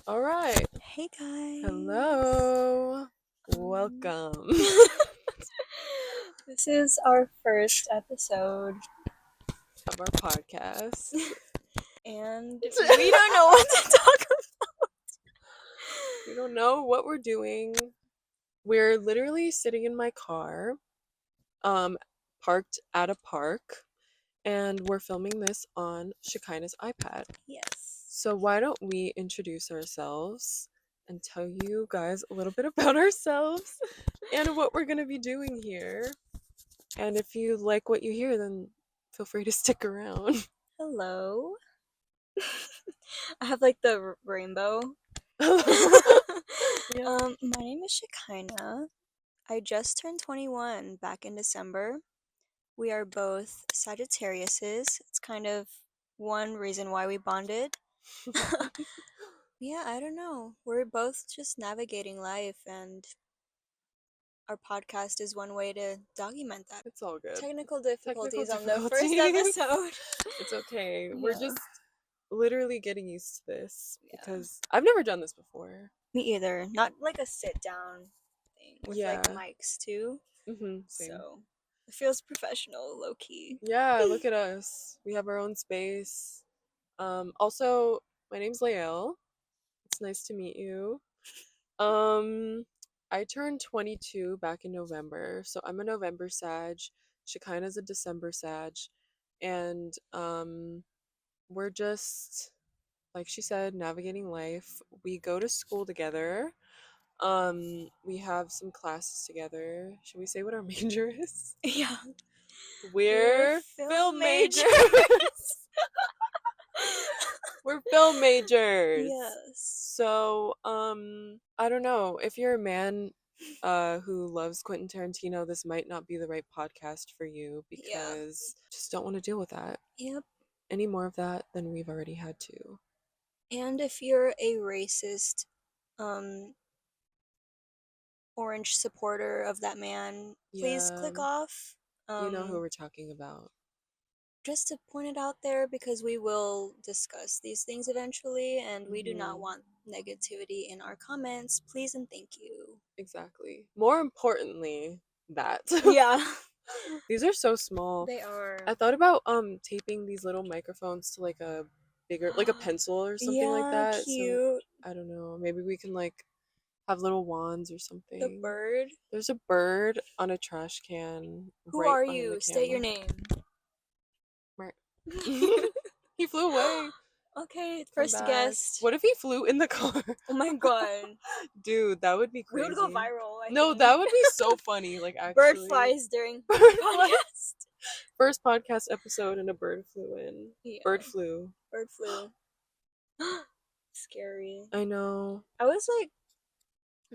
All right. Hey guys. Hello. Welcome. This is our first episode Of our podcast. and we don't know what to talk about. We don't know what we're doing. We're literally sitting in my car, parked at a park, and we're filming this on Shekinah's iPad. Yes. So why don't we introduce ourselves and tell you guys a little bit about ourselves and what we're going to be doing here. And if you like what you hear, then feel free to stick around. Hello. I have like the rainbow. Yeah. My name is Shekinah. I just turned 21 back in December. We are both Sagittariuses. It's kind of one reason why we bonded. Yeah, I don't know. We're both just navigating life, and our podcast is one way to document that. It's all good. Technical difficulties on the first difficulties. episode. It's okay. We're Yeah. just literally getting used to this Yeah. because I've never done this before. Me either. Not like a sit down thing with like Yeah. mics too. Same. So it feels professional, low key. Yeah, look at us. We have our own space. Also, my name's Lael. It's nice to meet you. I turned 22 back in November, so I'm a November Sag. Shekinah's a December Sag, and we're just, like she said, navigating life. We go to school together. We have some classes together. Should we say what our major is? Yeah. We're film majors. We're film majors. Yes. So, I don't know. If you're a man who loves Quentin Tarantino, this might not be the right podcast for you because just don't want to deal with that. Yep. Any more of that than we've already had to. And if you're a racist, orange supporter of that man, please click off. You know who we're talking about. Just to point it out there, because we will discuss these things eventually, and we do not want negativity in our comments. Please and thank you. Exactly. More importantly, that. Yeah. These are so small. They are. I thought about taping these little microphones to like a bigger, like a pencil or something like that. Cute. So I don't know. Maybe we can like have little wands or something. The bird. There's a bird on a trash can. Who right are under you? the State your camera. name. He flew away. Okay, Come first back. guest. What if he flew in the car? Oh my god. Dude, that would be We crazy. would go viral. I No, think. that would be so funny. Like actually. Bird flies during Bird podcast. First podcast episode and a bird flew in. Yeah. Bird flew. Bird flew. Scary. I know. I was like,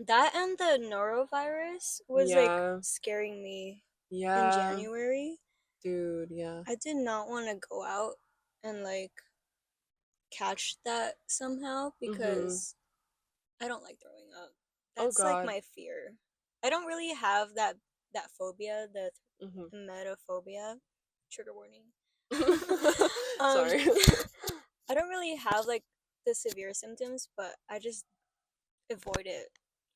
that and the norovirus was like scaring me in January. Dude, yeah. I did not want to go out and like catch that somehow because I don't like throwing up. That's like my fear. I don't really have that phobia, the emetophobia. Trigger warning. Sorry. I don't really have like the severe symptoms, but I just avoid it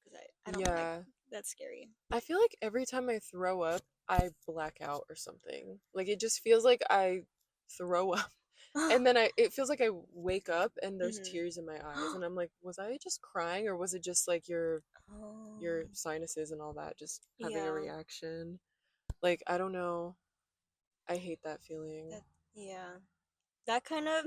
because I don't like that's scary. I feel like every time I throw up, I black out or something. Like it just feels like I throw up. And then it feels like I wake up and there's tears in my eyes and I'm like, was I just crying or was it just like your sinuses and all that just having a reaction? Like I don't know. I hate that feeling. That kind of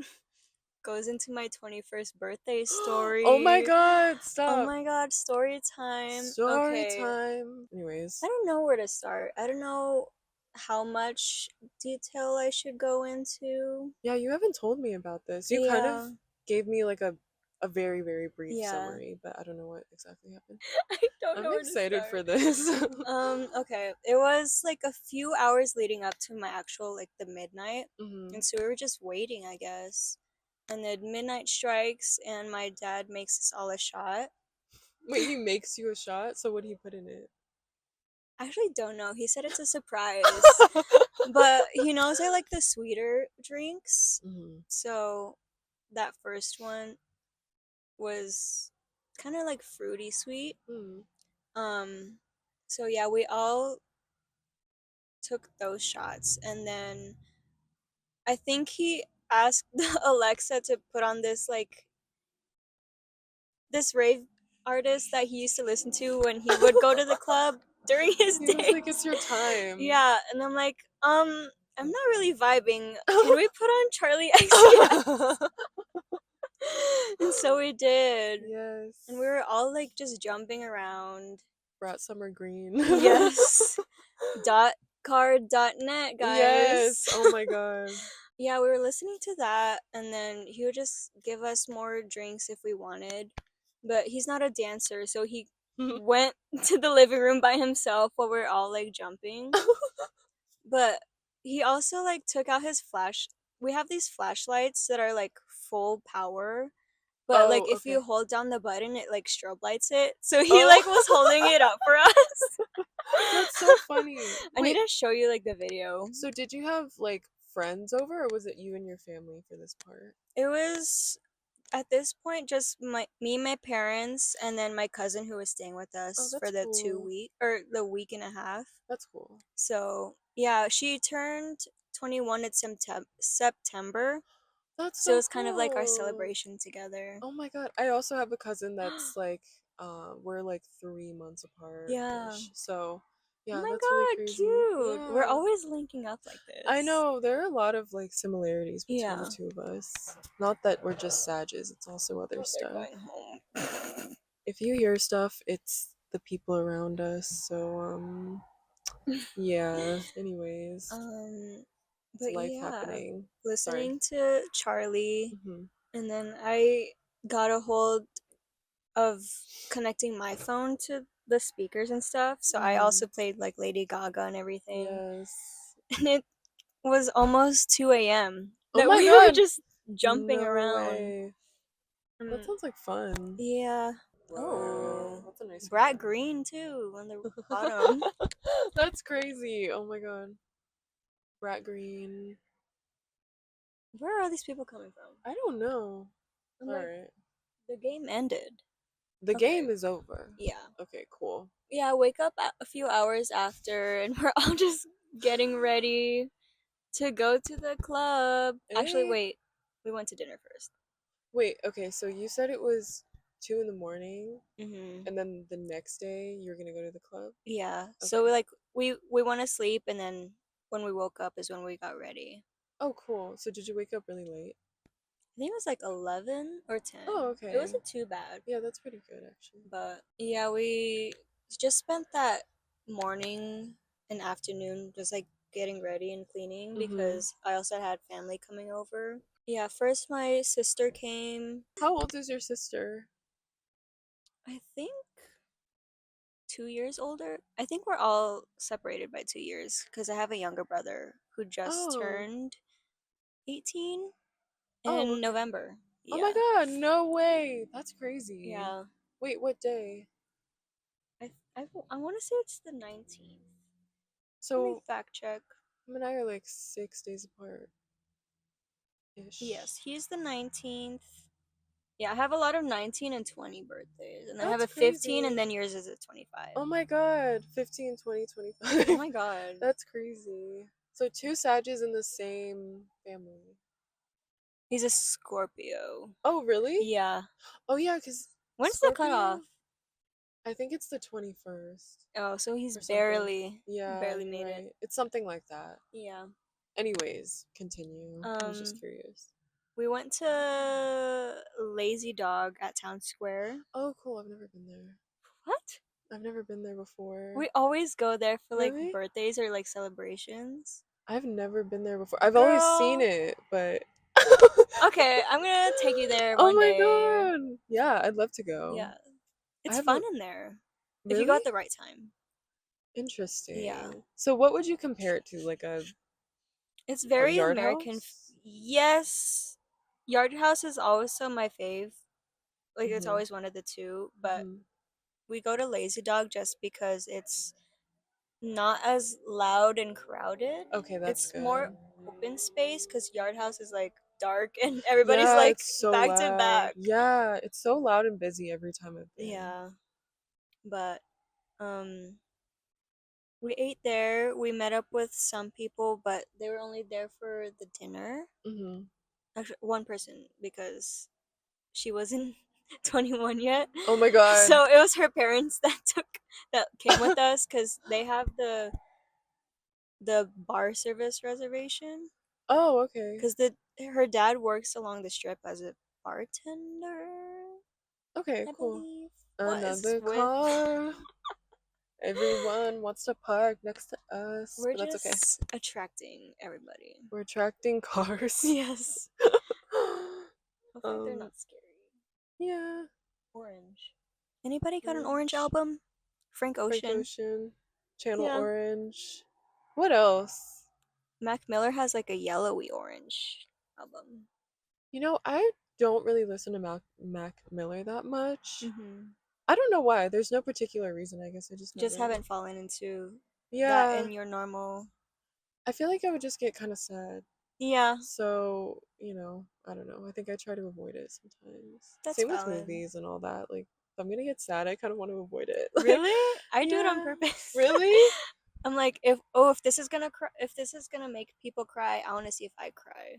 goes into my 21st birthday story. Oh my god, stop. Oh my god, story time. Story time. Anyways. I don't know where to start. I don't know how much detail I should go into. Yeah, you haven't told me about this. You kind of gave me like a very, very brief summary, but I don't know what exactly happened. I don't know. I'm excited for this. Okay. It was like a few hours leading up to my actual like the midnight. And so we were just waiting, I guess. And then midnight strikes and my dad makes us all a shot. Wait, he makes you a shot? So what did he put in it? I actually don't know. He said it's a surprise. But he knows I like the sweeter drinks. So that first one was kind of like fruity sweet. Mm. So yeah, we all took those shots, and then I think he asked Alexa to put on this rave artist that he used to listen to when he would go to the club during his He was like, days. "It's your time." Yeah, and I'm like, I'm not really vibing. Can we put on Charlie XCX? And so we did. Yes. And we were all like just jumping around. Brat Summer Green. Yes. .card.net, guys. Yes. Oh my god. Yeah, we were listening to that, and then he would just give us more drinks if we wanted. But he's not a dancer, so he went to the living room by himself while we are all like jumping. But he also like took out his flash. We have these flashlights that are like full power, but like if okay. you hold down the button, it like strobe lights it. So he like was holding it up for us. That's so funny. I need to show you like the video. So did you have like friends over, or was it you and your family for this part? It was at this point just me, my parents, and then my cousin who was staying with us for the cool. 2 week or the week and a half. That's cool. So yeah, she turned 21 in September. That's So so it's kind of like our cool. celebration together. Oh my god. I also have a cousin that's like we're like 3 months apart. Yeah. So yeah, Oh my that's god, really crazy. cute. Yeah. We're always linking up like this. I know, there are a lot of like similarities between Yeah. the two of us. Not that we're just Sages, it's also other stuff. Going home. If you hear stuff, it's the people around us. So yeah, anyways. But life yeah, happening. listening to Charlie, Mm-hmm. and then I got a hold of connecting my phone to the speakers and stuff. So I also played like Lady Gaga and everything. Yes. And it was almost 2 a.m. Oh that my we god. were just jumping No around. way. That sounds like fun. Yeah. Wow. Oh, That's a nice Brat one. Green too on the bottom. That's crazy. Oh my god. Brat Green. Where are all these people coming from? I don't know. Alright. The game ended. The game is over. Yeah. Okay, cool. Yeah, wake up a few hours after, and we're all just getting ready to go to the club. Actually, wait. We went to dinner first. Wait, okay, so you said it was 2 in the morning, Mm-hmm. and then the next day you were gonna go to the club? Yeah. Okay. So we went to sleep, and then when we woke up is when we got ready. Oh, cool. So did you wake up really late? I think it was like 11 or 10. Oh, okay. It wasn't too bad. Yeah, that's pretty good actually. But yeah, we just spent that morning and afternoon just like getting ready and cleaning because I also had family coming over. Yeah, first my sister came. How old is your sister? I think 2 years older. I think we're all separated by 2 years because I have a younger brother who just turned 18 in November. Yeah. Oh my god, no way. That's crazy. Yeah. Wait, what day? I want to say it's the 19th. So let me fact check. Him and I are like 6 days apart. Ish. Yes, he's the 19th. Yeah, I have a lot of 19 and 20 birthdays. And I That's have a 15, crazy. and then yours is a 25. Oh my god, 15, 20, 25. Oh my god. That's crazy. So 2 Sages in the same family. He's a Scorpio. Oh, really? Yeah. Oh, yeah, because when's the cutoff? I think it's the 21st. Oh, so he's barely made it. It's something like that. Yeah. Anyways, continue. I was just curious. We went to Lazy Dog at Town Square. Oh, cool. I've never been there. What? I've never been there before. We always go there for like birthdays or like celebrations. I've never been there before. I've always seen it, but okay, I'm gonna take you there one day. Oh my god. Yeah, I'd love to go. Yeah. It's fun in there. Really? If you go at the right time. Interesting. Yeah. So what would you compare it to? Like It's very Yard American. House? Yes. Yard House is also my fave. Like it's always one of the two, but we go to Lazy Dog just because it's not as loud and crowded. Okay, that's good. It's more open space because Yard House is like dark and everybody's Yeah, like it's so back to loud. back. Yeah, it's so loud and busy every time I've been. Yeah, but um we ate there. We met up with some people, but they were only there for the dinner. Hmm. Actually, one person because she wasn't 21 yet. Oh my god. So it was her parents that came with us cuz they have the bar service reservation Oh, okay. cuz the her dad works along the strip as a bartender, Okay, I cool. believe. What is this Another with? car. Everyone wants to park next to us, We're but that's okay. just attracting everybody. We're attracting cars. Yes. Hopefully they're um, not scary. yeah. Orange. Anybody got an Orange Orange. album? Frank Frank Ocean. Ocean. Channel Yeah. Orange. What else? Mac Miller has like a yellowy orange album. I don't really listen to Mac Miller that much. Mm-hmm. I don't know why. There's no particular reason. I guess I just Just never. haven't fallen into that Yeah. in your normal. I feel like I would just get kind of sad. Yeah, So, I don't know. I think I try to avoid it sometimes. that's Same with valid. movies and all that. Like, if I'm gonna get sad, I kind of want to avoid it. Like, Really? I do it on yeah. purpose. Really? I'm like, if this is gonna if this is gonna make people cry, I want to see if I cry,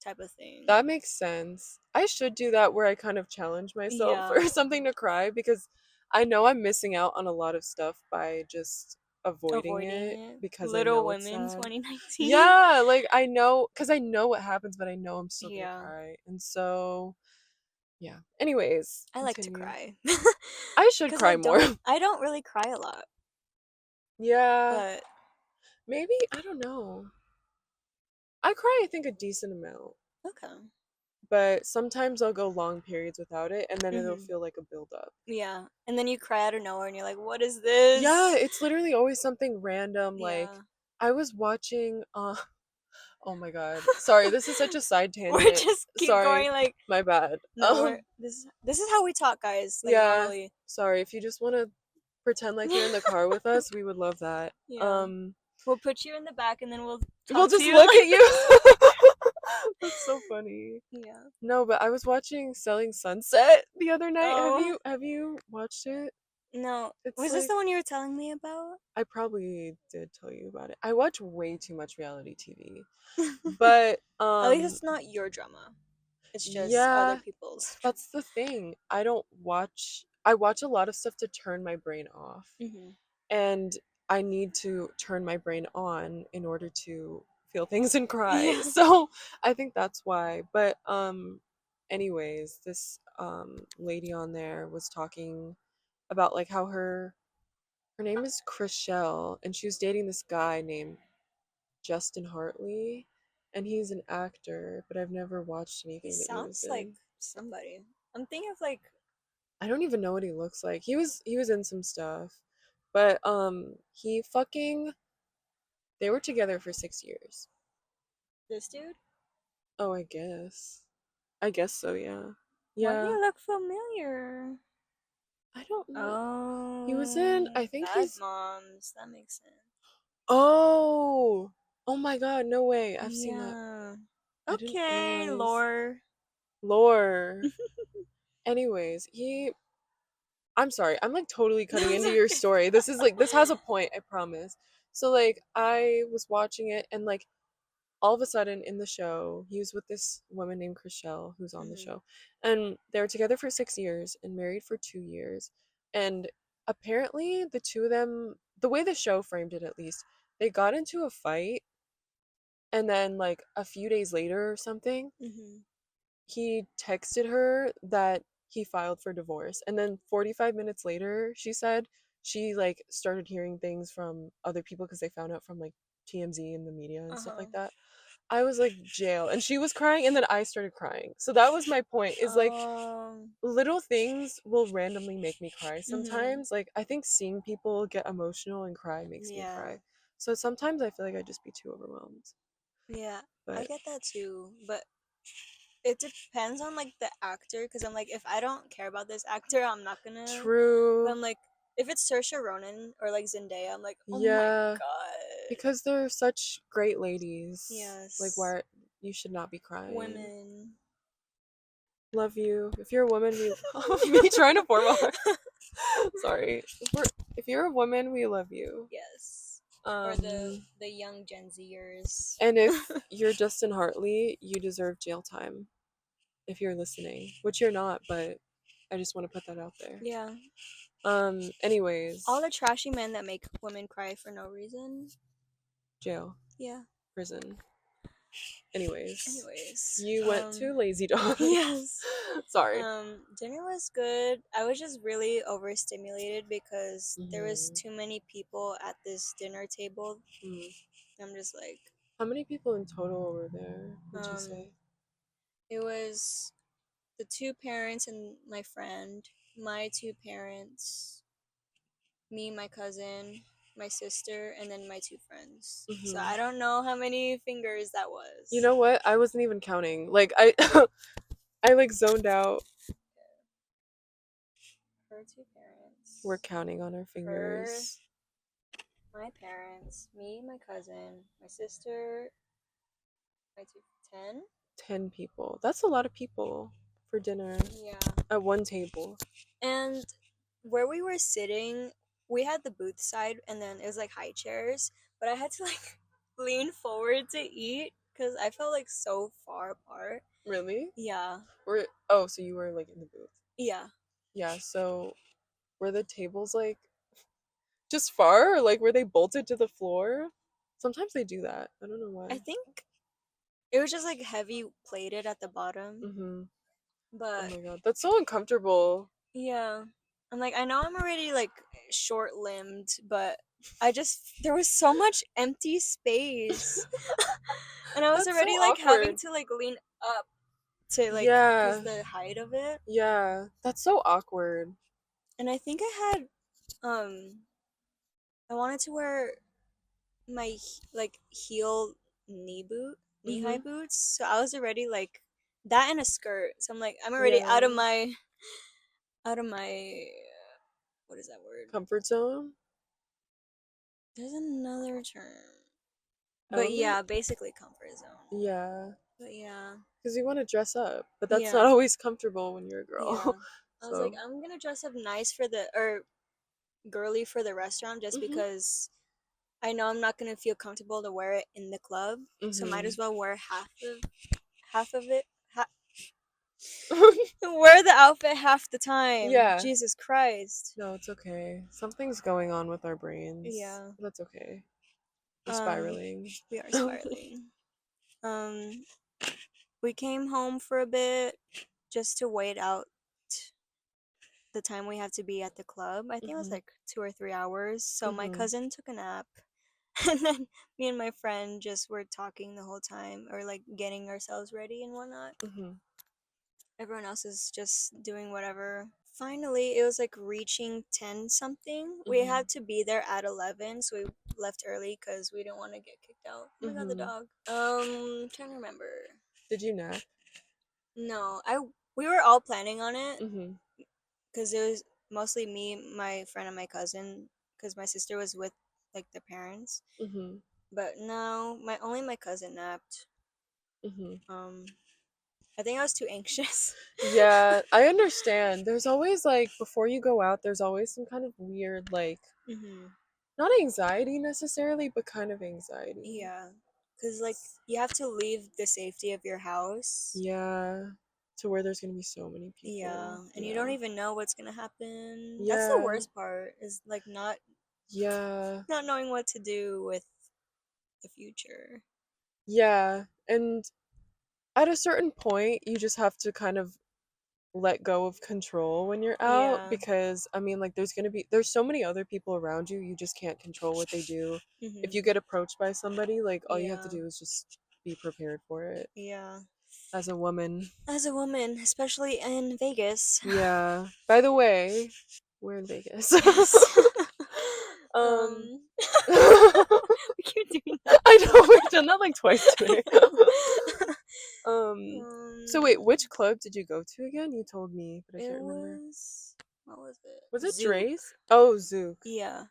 type of thing. That makes sense. I should do that where I kind of challenge myself Yeah, for something to cry because I know I'm missing out on a lot of stuff by just avoiding avoiding it it. because I Little know it's Women sad. 2019. Yeah, like I know because I know what happens, but I know I'm still gonna Yeah, cry. And so, yeah. Anyways, I like to continue. cry I should because cry more. I don't really cry a lot, Yeah, but maybe, I don't know. I cry, I think, a decent amount, okay. but sometimes I'll go long periods without it, and then it'll Mhm. feel like a buildup. Yeah, and then you cry out of nowhere, and you're like, "What is Yeah, this?" it's literally always something random. Like, Yeah, I was watching, oh my God. Sorry, this is such a side we're tangent. just keep Sorry, going. Like, my bad. no, we're this is how we talk, guys. Like Yeah, normally. sorry. If you just want to pretend like you're in the car with us, we would love that. Yeah, we'll put you in the back, and then we'll We'll talk to just you look like at you. this. That's so funny. Yeah. No, but I was watching Selling Sunset the other night. Have Oh you have you watched it? no, It's was this like the one you were telling me about? I probably did tell you about it. I watch way too much reality TV. But At least it's not your drama. It's just other yeah, people's drama. that's the thing. I watch a lot of stuff to turn my brain off. Hmm. And I need to turn my brain on in order to feel things and cry. Yeah. So I think that's why. But anyways, this lady on there was talking about like how her name is Chriselle and she was dating this guy named Justin Hartley and he's an actor, but I've never watched He anything that he was sounds like in. somebody. I'm thinking of like I don't even know what he looks like. He was in some stuff. But he fucking they were together for 6 years. this dude. Oh, I guess. I guess so, yeah. Why do Yeah. you look familiar? I don't know. He was in, Oh, I think Bad he's, Moms. That makes sense. oh, oh my God, no way. I've seen that. Yeah. I didn't Okay, realize. lore. Lore. Anyways, I'm sorry, I'm like totally No, cutting it's into your okay. story. This is like, this has a point, I promise. So, like, I was watching it and like, all of a sudden in the show, he was with this woman named Chriselle who's on the Mhm. show. And they were together for 6 years and married for 2 years. And apparently, the two of them, the way the show framed it at least, they got into a fight. And then, like, a few days later or something, Mhm. he texted her that he filed for divorce. And then 45 minutes later, she said she, like, started hearing things from other people because they found out from, like, TMZ and the media and stuff Uh-huh. like that. I was like, jail. And she was crying, and then I started crying. So that was my point, is like, little things will randomly make me cry Mhm. sometimes. Like, I think seeing people get emotional and cry makes me Yeah. cry. So sometimes I feel like I'd just be too overwhelmed. Yeah. I But get that too, but it depends on like the actor because I'm like if I don't care about this actor, I'm not gonna. But true. I'm like if it's Saoirse Ronan or like Zendaya, I'm like, "Oh my Yeah. god." Because they're such great ladies. Like, Yes. why? You should not be crying. Women. Love you. If you're a woman, me trying to form a sorry. If you're a woman, we love you. Yes. Or the young Gen Zers. And if you're Justin Hartley, you deserve jail time. If you're listening, which you're not, but I just want to put that out there. Yeah. Anyways. All the trashy men that make women cry for no reason. Jail. Yeah. Prison. Anyways. You went to Lazy Dog. Yes. Sorry. Dinner was good. I was just really overstimulated because there was too many people at this dinner table. I'm just like. How many people in total were there, would you say? It was the 2 parents and my friend, my 2 parents, me, my cousin, my sister, and then my 2 friends. So I don't know how many fingers that was. You know what? I wasn't even counting. Like I like zoned out. Her 2 parents. We're counting on our fingers. My parents, me, my cousin, my sister, my 10? 10 people. That's a lot of people for dinner. Yeah. At one table. And where we were sitting, we had the booth side, and then it was like high chairs, but I had to like lean forward to eat because I felt like so far apart. Really? Yeah. So you were like in the booth? Yeah. Yeah, so were the tables like just far, or like were they bolted to the floor? Sometimes they do that. I don't know why. I think it was just like heavy plated at the bottom. But oh my god, that's so uncomfortable. Yeah. I'm like, I know I'm already like short limbed, but there was so much empty space. And I was That's already so like awkward. having to like lean up to like Yeah. because the height of it. Yeah, that's so awkward. And I think I had I wanted to wear my like heel knee high boots. So I was already like that and a skirt. So I'm like I'm already out of my what is that word? Comfort zone? There's another term. But yeah, basically comfort zone. Yeah. But yeah. Because you want to dress up, but that's not always comfortable when you're a girl. Yeah. I was like, I'm gonna dress up nice girly for the restaurant just because I know I'm not gonna feel comfortable to wear it in the club. So might as well wear half of it. Wear the outfit half the time. Yeah. Jesus Christ. No, it's okay. Something's going on with our brains. Yeah. That's okay. We're spiraling. We are spiraling. We came home for a bit just to wait out the time we have to be at the club. I think it was like 2 or 3 hours. So my cousin took a nap. And then me and my friend just were talking the whole time or like getting ourselves ready and whatnot. Everyone else is just doing whatever. Finally, it was like reaching 10 something. We had to be there at 11, so we left early because we didn't want to get kicked out. Oh my god, the dog. Trying to remember. Did you nap? No, we were all planning on it because it was mostly me, my friend, and my cousin. Because my sister was with like the parents. But no, only my cousin napped. I think I was too anxious. Yeah, I understand. There's always like before you go out, there's always some kind of weird like not anxiety necessarily, but kind of anxiety. Yeah. Because like you have to leave the safety of your house. Yeah. To where there's gonna be so many people. Yeah. And you don't even know what's gonna happen. Yeah. That's the worst part, is like not knowing what to do with the future. Yeah. And at a certain point you just have to kind of let go of control when you're out, because I mean like there's so many other people around you just can't control what they do. If you get approached by somebody, like all you have to do is just be prepared for it. Yeah. As a woman, especially in Vegas. Yeah. By the way, we're in Vegas. We keep doing that. I know, we've done that like twice today. So wait, which club did you go to again? You told me, but I can't remember. What was it? Was it Dre's? Oh, Zouk. Yeah.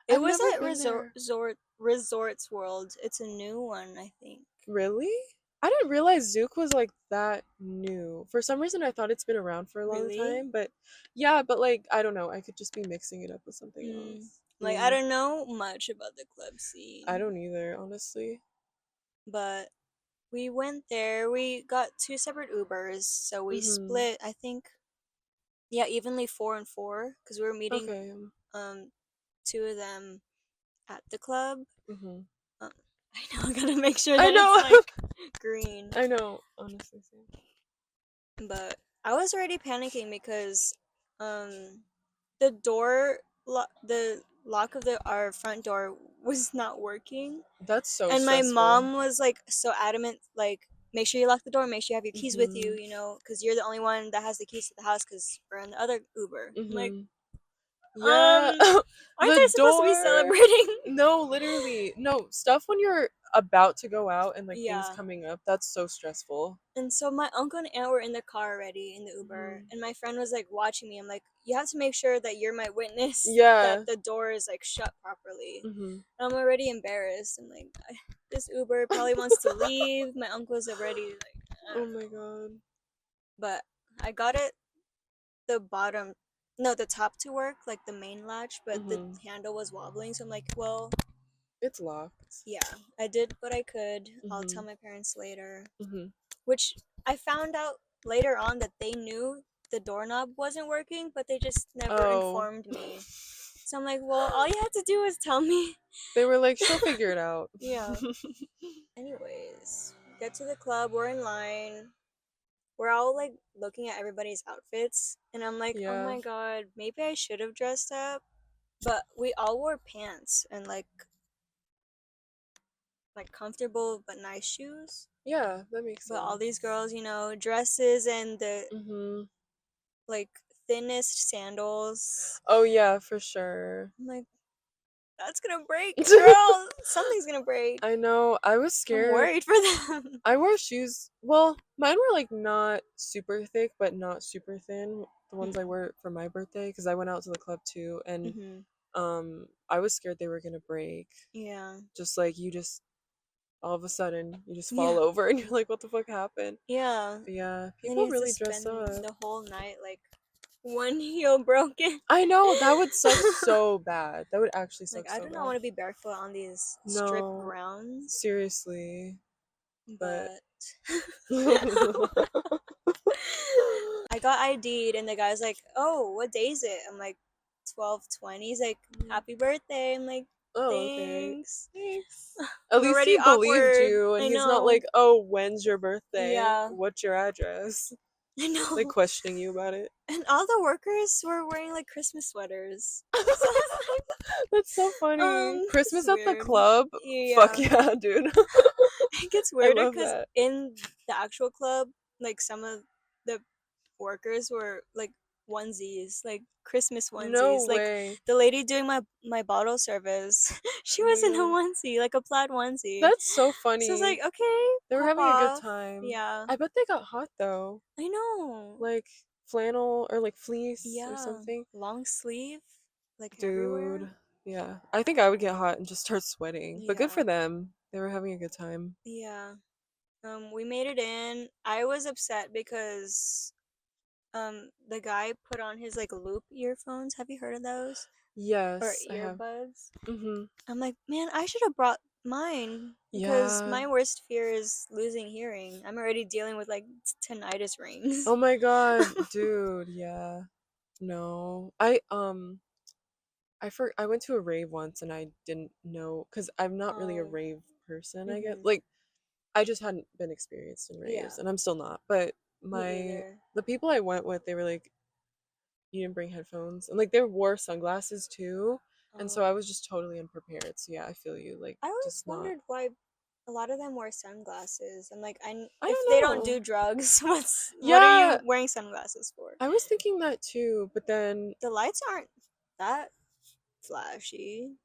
It was at Resorts World. It's a new one, I think. Really? I didn't realize Zook was like that new. For some reason, I thought it's been around for a long Really? time, but yeah, but like I don't know. I could just be mixing it up with something else. Like, I don't know much about the club I scene, don't either, honestly. but we went there. We got two separate Ubers, so we Mhm. split, I think, yeah, evenly 4 and 4, because we were meeting Okay. um two of them at the club. Mhm. Um, I know, I gotta make sure I that it's know. like green. I know. Honestly, same. But I was already panicking because um the the lock of our front door was not working, That's so and my stressful. mom was like so adamant, like, make sure you lock the door, make sure you have your keys with you, Mhm. because you're the only one that has the keys to the house, because we're in the other Uber. I'm like, Mhm. Yeah. um aren't The I supposed to be door. celebrating? No, literally. No, stuff when you're about to go out and like things Yeah. coming up, that's so stressful. And so my uncle and aunt were in the car already in the Uber, Mhm. and my friend was like watching me. I'm like, you have to make sure that you're my witness that Yeah. the door is like shut properly. Mhm. And I'm already embarrassed. I'm like, this Uber probably wants to leave. My uncle's already like, I Oh don't my know. god. But I got it the bottom, no, the top to work, like the main latch, but the Mhm. handle was wobbling. So I'm like, well, It's locked. yeah, I did what I could. I'll tell Mhm. my parents later. Mhm. Which I found out later on that they knew the doorknob wasn't working, but they just never Oh. informed me. So I'm like, well, all you had to do was tell me. They were like, she'll figure it out. Yeah. Anyways, get to the club, we're in line. We're all like looking at everybody's outfits, and I'm like, oh Yeah. my god, maybe I should have dressed up. But we all wore pants and like comfortable but nice shoes. Yeah, that makes But all these sense. girls, dresses and the Mhm. like thinnest sandals. Oh yeah, for sure. I'm like, that's gonna break, girl. Something's gonna break. I know. I was I'm scared. worried for them. I wore shoes. Well, mine were like not super thick, but not super thin. The ones I wore for my birthday, because I went out to the club too, and Mm-hmm. I was scared they were gonna break. Yeah. Just like you just all of a sudden you just fall Yeah. over and you're like, what the fuck happened? Yeah. But yeah, Then people you have to really dress spend up. the whole night like one heel broken. I know that would suck so bad. That would actually Like, suck I so do not bad. want to be barefoot on these strip No, grounds, seriously. But but I got ID'd, and the guy's like, "Oh, what day is it?" I'm like, 12:20. He's like, "Happy birthday." I'm like, Oh, okay. "Thanks." Thanks. At I'm least already he believed awkward. you and I he's not know. like, "Oh, when's your birthday? Yeah, What's your address?" I Like know. questioning you about it. And all the workers were wearing like Christmas sweaters. So I was That's so like, funny. it's Christmas at the weird. club? Fuck Yeah. yeah, dude. It gets I weirder love because that. in the actual club, like some of the workers were like onesies, like Christmas No onesies. Like way. the lady doing my bottle service, she Oh my was in a god. onesie, like a plaid onesie. That's so So I was like, funny. okay, They were pop having a good off. time. Yeah, I bet they got hot though. I know. Like flannel or like fleece or Yeah, something. long sleeve, like everywhere. Dude. Yeah. I think I would get hot and just start sweating. But good Yeah, for them. They were having a good time. yeah. We made it in. I was upset because the guy put on his like loop earphones. Have you heard of those? Or Yes, I have. earbuds. Mm-hmm. I'm like, man, I should have brought mine because Yeah. my worst fear is losing hearing. I'm already dealing with like tinnitus rings. Oh my god, dude, yeah. No. I went to a rave once and I didn't know cuz I'm not really a Oh, rave person, I guess. mm-hmm. Like I just hadn't been experienced in Yeah, raves and I'm still not. But me my either. the people I went with, they were like you didn't bring headphones and like they wore sunglasses too. And so Oh, I was just totally unprepared. So yeah, I feel you like I always just not. wondered why a lot of them wear sunglasses. I'm like, I if don't they don't know. do drugs, what are Yeah, you wearing sunglasses for? I was thinking that too, but then The lights aren't that flashy.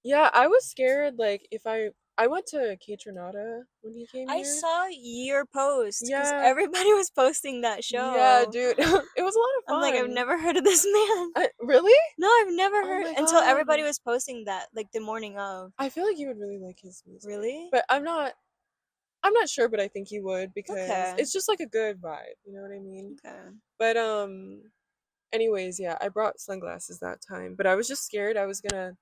yeah, I was scared like if I went to Kaytranada when he came I here. saw your post because Yeah. everybody was posting that Yeah, show. dude. It was a lot of I'm like, I've fun. never heard of this man. Really? No, I've never Oh heard my until god. everybody was posting that, like the morning of. I feel like you would really like his music. Really? But I'm not I'm not sure, but I think he would because Okay. it's just like a good vibe. You know what I mean? Okay. But anyways, yeah, I brought sunglasses that time, but I was just scared I was gonna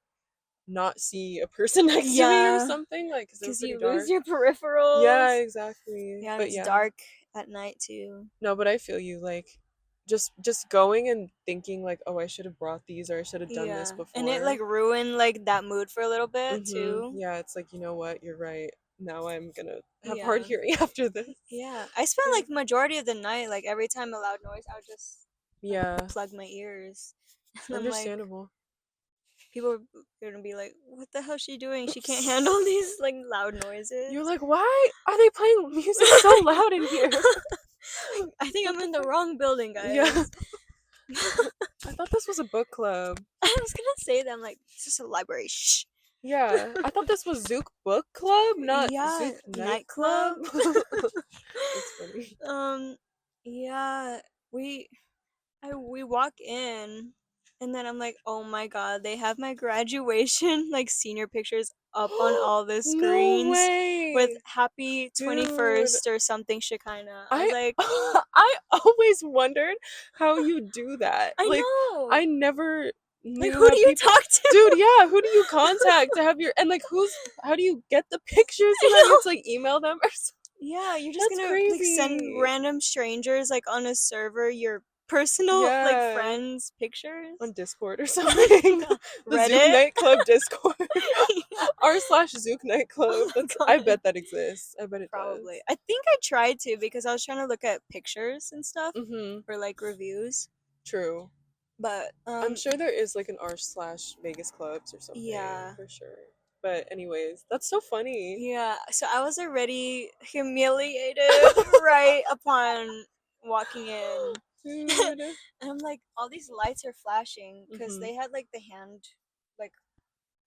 not see a person next to me or Yeah. something, like, because it was Because pretty you lose dark. your Yeah, peripherals. exactly. Yeah, and But it's yeah, dark at night too. no, but I feel you. Like, just going and thinking like, oh, I should have brought these or I should have done this Yeah. And it before. like ruined like that mood for a little bit Mm-hmm. too. Yeah, it's like, you know what? You're right. Now I'm gonna have hard Yeah. hearing after this. Yeah. I spent Yeah. like majority of the night, like every time a loud noise, I would just Yeah. plug my ears. And I'm like, Understandable. people are gonna be like, what the hell is she doing? She can't handle these like loud noises. You're like, why are they playing music so loud in here? I think What I'm the in the fuck? wrong building, Yeah. guys. I thought this was a book club. I was gonna say that. I'm like, this is a library. Shh. Yeah. I thought this was Zook Book Club, not Yeah, Zook Night nightclub. Club. That's funny. um, yeah, we we walk in, and then I'm like, oh my god, they have my graduation like senior pictures up on all the No screens with way. happy Dude. 21st or something Shekinah. I was I like, I always wondered how you do that. I Like know. I never Like, knew who how do you people. talk to? Dude, yeah, who do you contact to have your and like who's how do you get the pictures I and then you have know. to like email them or something? Yeah, you're just That's gonna like send crazy. random strangers like on a server your personal like Yeah. friends pictures. On Discord or something. Yeah. The Zook Reddit. Nightclub Discord. Yeah. r/Zook Oh Nightclub. my That's I god. bet that exists. I bet it Probably. does. I think I tried to because I was trying to look at pictures and stuff Mm-hmm. for like reviews. True. But I'm sure there is like an r/Vegas clubs or something yeah. for sure. But anyways, that's so funny. Yeah. So I was already humiliated right upon walking in. Dude. And I'm like, all these lights are flashing because Mm-hmm. they had like the hand like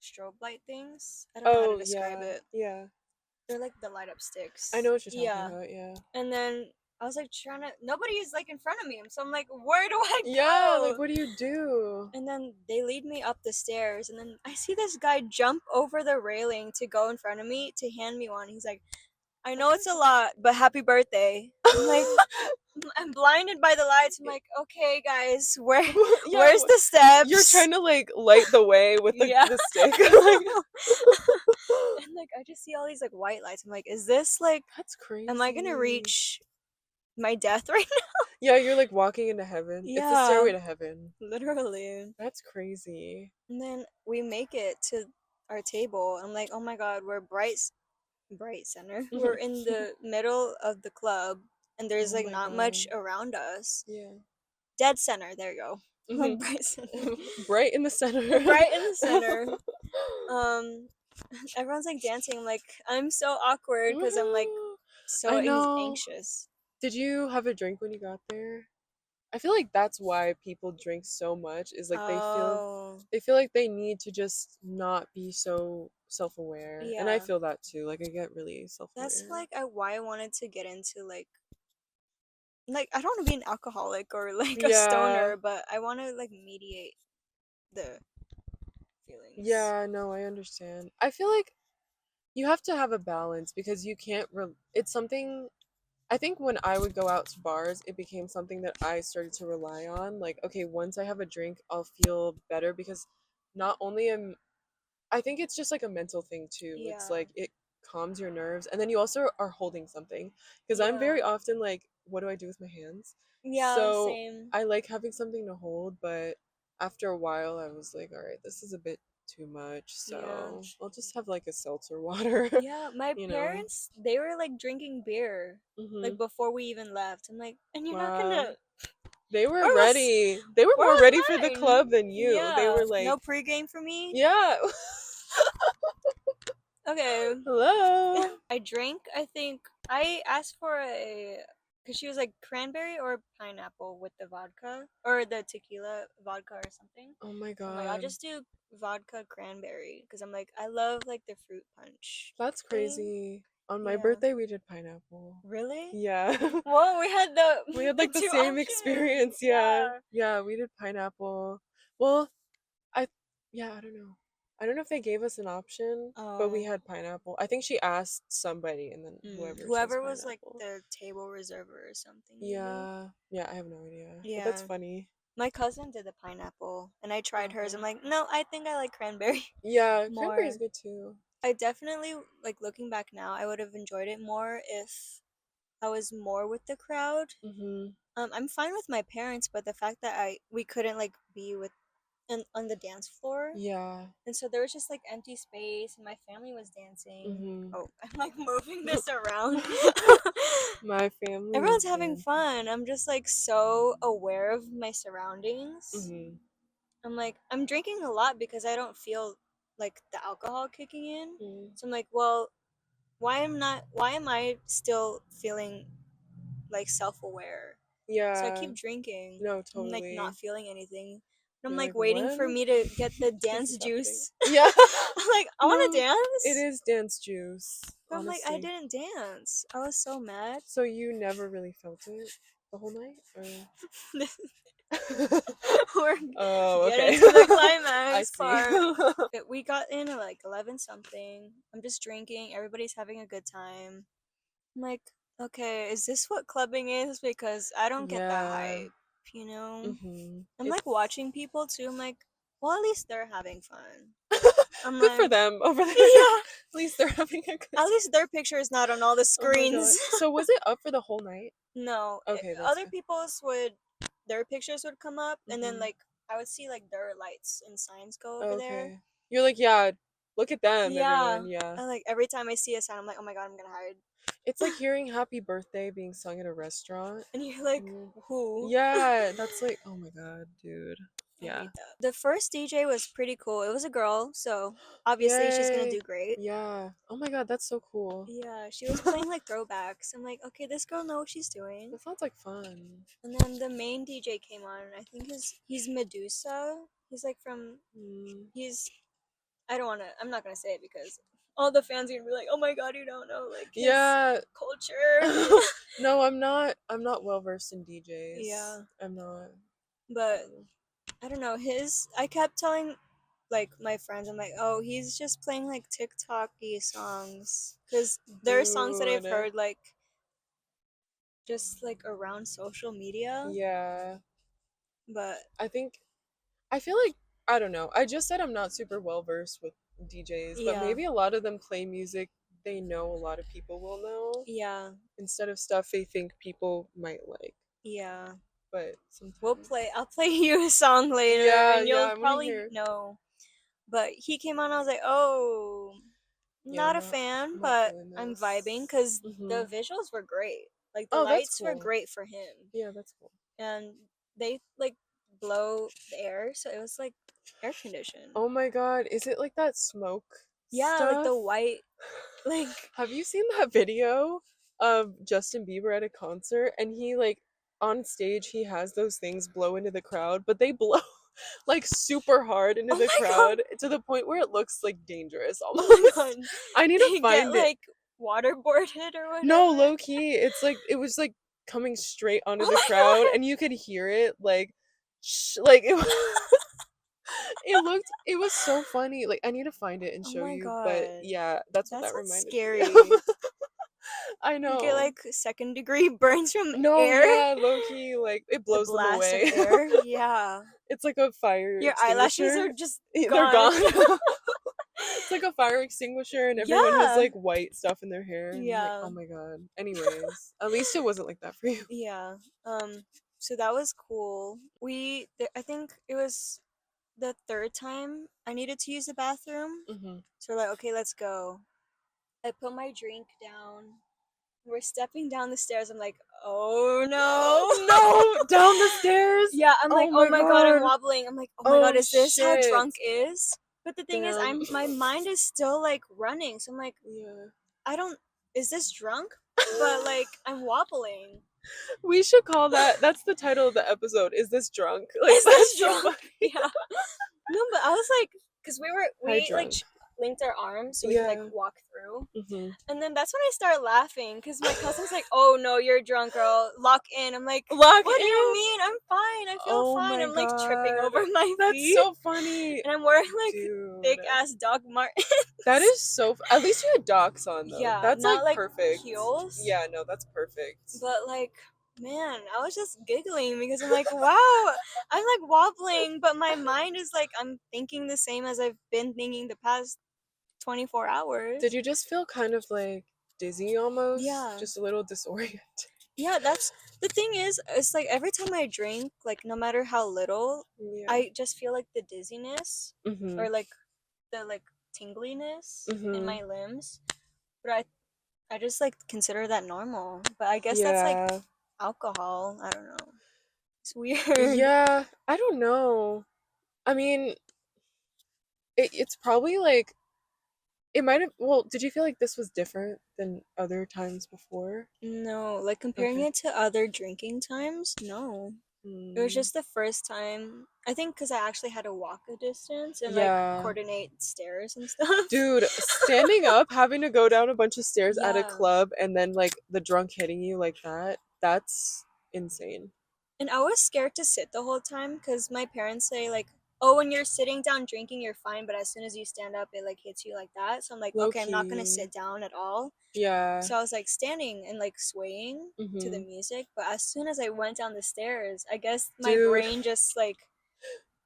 strobe light things. I don't know how to Oh describe yeah, it. yeah. They're like the light up I sticks. know what you're talking Yeah. about. Yeah. And then I was like trying to nobody's like in front of me. So I'm like, where do I Yeah. Like, go? what do you do? And then they lead me up the stairs and then I see this guy jump over the railing to go in front of me to hand me one. He's like, I know it's a lot, but happy birthday. I'm like, I'm blinded by the lights. I'm like, okay, guys, Yeah. where's the steps? You're trying to like light the way with the, Yeah. the stick. I know. And like I just see all these like white lights. I'm like, is this like That's crazy. am I gonna reach my death right now? Yeah, you're like walking into heaven. It's the Yeah. stairway to heaven. Literally. That's crazy. And then we make it to our table. I'm like, oh my god, we're bright center. We're in the middle of the club and there's Oh like my not much God. around us. Yeah. Dead center, there you go. Like Mhm. bright center. Bright in the center. Right in the center. Everyone's like dancing. I'm like, I'm so awkward because I'm like so I know. anxious. Did you have a drink when you got there? I feel like that's why people drink so much is like Oh, they feel like they need to just not be so self-aware. And I yeah. feel that too. Like I get really self-aware. That's like why I wanted to get into like I don't want to be an alcoholic or like a Yeah. stoner, but I want to like mediate the feelings. Yeah, no, I understand. I feel like you have to have a balance because you can't it's something I think when I would go out to bars, it became something that I started to rely on. Like, okay, once I have a drink, I'll feel better because not only am I think it's just like a mental thing too. It's Yeah. like it calms your nerves and then you also are holding something because I'm very Yeah. often like, what do I do with my hands? Yeah, So same. I like having something to hold, but after a while, I was like, all right, this is a bit too much. Yeah. So I'll just have like a seltzer water. Yeah, my you know. parents, they were like drinking beer like Hmm. before we even left. I'm like, and you're not Wow. gonna They were Where was- ready. They were where more was ready for the mine? club than you. They Yeah. were like, no pregame for me. yeah. Okay. Hello. I drank. I think I asked for a because she was like cranberry or pineapple with the vodka or the tequila vodka or something. Oh my I'm like, I'll god. just do vodka cranberry because I'm like, I love like the fruit punch. That's thing. crazy. On my Yeah. birthday, we did pineapple. Really? Yeah. Whoa, we had We had like the two same options. experience. Yeah. Yeah, we did pineapple. Well, I don't know. I don't know if they gave us an option, but we had pineapple. I think she asked somebody, and then whoever was like the table reserver or something. Yeah, maybe. I have no idea. Yeah, but that's funny. My cousin did the pineapple, and I tried hers. I'm like, no, I think I like cranberry. Yeah, cranberry's good too. I definitely, like, looking back now, I would have enjoyed it more if I was more with the crowd. I'm fine with my parents, but the fact that we couldn't like be with on the dance floor. Yeah. And so there was just like empty space, and my family was dancing. Oh, I'm like moving this around. My family. Everyone's having fun. I'm just like so aware of my surroundings. I'm like, I'm drinking a lot because I don't feel like the alcohol kicking in. So I'm like, well, why am I still feeling like self-aware? Yeah. So I keep drinking. No, totally. I'm like not feeling anything. I'm like waiting for me to get the dance juice. Yeah. I'm like, I want to dance. It is dance juice. But I'm like, I didn't dance. I was so mad. So you never really felt it the whole night? Or? We're okay. getting to the climax part. We got in at like 11 something. I'm just drinking. Everybody's having a good time. I'm like, okay, is this what clubbing is? Because I don't get that hype, you know? I'm like watching people too. I'm like, well, at least they're having fun. I'm good for them over there. Yeah. At least they're having a good time. At least their picture is not on all the screens. So was it up for the whole night? No. Okay. Other people's their pictures would come up, and then like I would see like their lights and signs go over there. You're like, yeah, look at them. Yeah. Everyone. Yeah. And like every time I see a sign, I'm like, oh my god, I'm gonna hide. It's like hearing "Happy Birthday" being sung at a restaurant, and you're like, who? Yeah, that's like, oh my god, dude. Yeah. The first DJ was pretty cool. It was a girl, so obviously she's gonna do great. Yeah. Oh my god, that's so cool. Yeah, she was playing like throwbacks. I'm like, okay, this girl knows what she's doing. That sounds like fun. And then the main DJ came on. I think he's Medusa. He's like from I'm not gonna say it because all the fans are gonna be like, oh my god, you don't know like his culture. No, I'm not well versed in DJs. Yeah. I'm not. But I don't know, I kept telling like my friends, I'm like, oh, he's just playing like TikTok-y songs, because there are songs that I've heard like just like around social media. Yeah. But I feel like, I don't know, I just said I'm not super well versed with DJs, but maybe a lot of them play music they know a lot of people will know. Yeah. Instead of stuff they think people might like. Yeah. But sometimes I'll play you a song later, and you'll probably know. But he came on, I was like, oh, not a fan, but I'm vibing because the visuals were great. Like the lights were great for him. Yeah, that's cool. And they like blow the air, so it was like air conditioned. Oh my god, is it like that smoke? Yeah, stuff? like the white. Like, have you seen that video of Justin Bieber at a concert, and he like on stage he has those things blow into the crowd, but they blow like super hard into the crowd to the point where it looks like dangerous almost. Oh my god. I need to find it. Like waterboarded or whatever. No, low key, it's like it was like coming straight onto the crowd, and you could hear it like it it was so funny. Like, I need to find it and show you. God. But yeah, that's what that reminded scary. me of. I know. You get like second-degree burns from air. Yeah, low key, like it blows them away. Air. Yeah. It's like a fire. Your eyelashes are just they're gone. It's like a fire extinguisher, and everyone has like white stuff in their hair. Yeah. Like, oh my god. Anyways, at least it wasn't like that for you. Yeah. So that was cool. I think it was the third time I needed to use the bathroom. So we're like, okay, let's go. I put my drink down. We're stepping down the stairs. I'm like, oh no. No, down the stairs? Yeah, I'm like, oh my god, I'm wobbling. I'm like, oh my god, is this how drunk is? But the thing is, my mind is still like running. So I'm like, is this drunk? But like, I'm wobbling. We should call that's the title of the episode. Is this drunk? Like, is this drunk? Yeah. No, but I was like, because we like linked our arms so we could like walk through. Mm-hmm. And then that's when I start laughing because my cousin's like, "Oh no, you're drunk, girl. Lock in." I'm like, Lock "What do in? you mean? I'm fine. I feel Oh fine." my I'm like tripping god. over my That's feet, so funny. and I'm wearing like Dude. thick ass Doc Martens. That is so. At least you had Docs on though. Yeah, That's like not like perfect. heels. Yeah, no, that's perfect. But like, man, I was just giggling because I'm like, wow, I'm like wobbling, but my mind is like, I'm thinking the same as I've been thinking the past 24 hours. Did you just feel kind of like dizzy almost? Yeah. Just a little disoriented. Yeah, that's the thing is, it's like every time I drink, like no matter how little, Yeah. I just feel like the dizziness Mm-hmm. or like the like tingliness in Mm-hmm. my limbs. But I just like consider that normal. But I guess that's Yeah. like alcohol. I don't know. It's weird. Yeah, I don't know. I mean, it's probably like it might have. Well, did you feel like this was different than other times before? No, like comparing Okay. it to other drinking times, no. It was Mm, just the first time. I think because I actually had to walk a distance and like yeah. coordinate stairs and stuff. Dude, standing up, having to go down a bunch of stairs at a Yeah. club, and then like the drunk hitting you like that's insane. And I was scared to sit the whole time because my parents say like, "Oh, when you're sitting down drinking, you're fine, but as soon as you stand up, it like hits you like that." So I'm like, Low "Okay, I'm not gonna key. sit down at all." Yeah. So I was like standing and like swaying to the Mm-hmm. music, but as soon as I went down the stairs, I guess my Dude, brain just like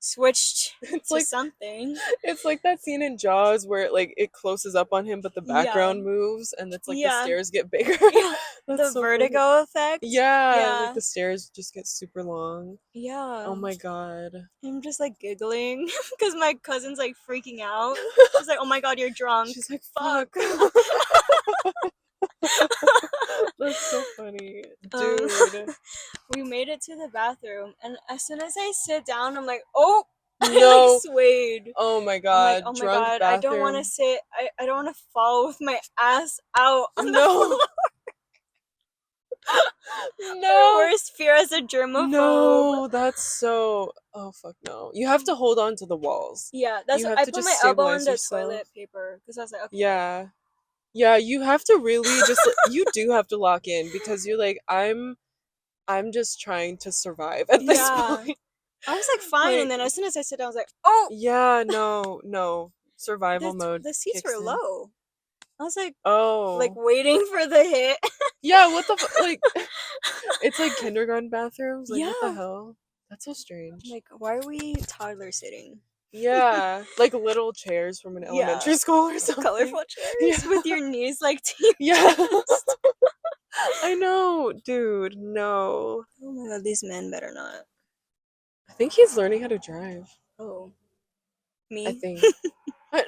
switched it's to like something. it's like that scene in Jaws where it closes up on him, but the Yeah. background moves, and it's like the Yeah. stairs get bigger. Yeah. That's The so funny. vertigo effect. Yeah, like Yeah. the stairs just get super long. Yeah. Oh my god. I'm just like giggling because my cousin's like freaking out. She's like, "Oh my god, you're drunk." She's like, Fuck. fuck. That's so funny. Dude. We made it to the bathroom, and as soon as I sit down, I'm like, "Oh." I like No. swayed. Oh my I'm like, god. "Oh my Drunk god, I don't want to bathroom. sit. I don't want to fall with my ass out on the No. floor." No. Worst fear as a germaphobe. No, that's so. Oh fuck no! You have to hold on to the walls. Yeah, that's You have I to put just my elbow on stabilize the yourself. toilet paper because I was like, okay. Yeah, yeah. You have to really just. You do have to lock in because you're like I'm just trying to survive at this point. I was like fine, Like, and then as soon as I sit down, I was like, oh, yeah, no, survival mode. the seats kicks were in. low. I was like Oh, waiting for the hit. yeah. What the like? It's like kindergarten bathrooms. Like what the Yeah. hell? That's so strange. Like, why are we toddler sitting? Yeah, like little chairs from an elementary school or something. Colorful chairs Yeah. with your knees like teeth. Yeah. I know, dude. No. Oh my god, these men better not. I think he's learning how to drive. Oh, me? I think.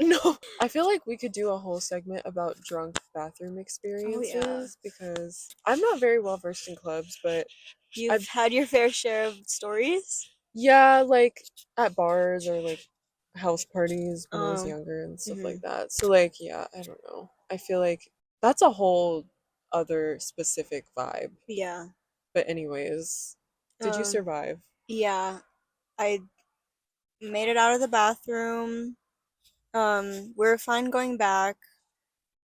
No. I feel like we could do a whole segment about drunk bathroom experiences because I'm not very well versed in clubs, but You've had your fair share of stories? yeah, like at bars or like house parties when I was Oh. younger and stuff Mhm. like that. So like, yeah, I don't know. I feel like that's a whole other specific vibe. Yeah. But anyways, did you survive? Yeah. I made it out of the bathroom. We were fine going back.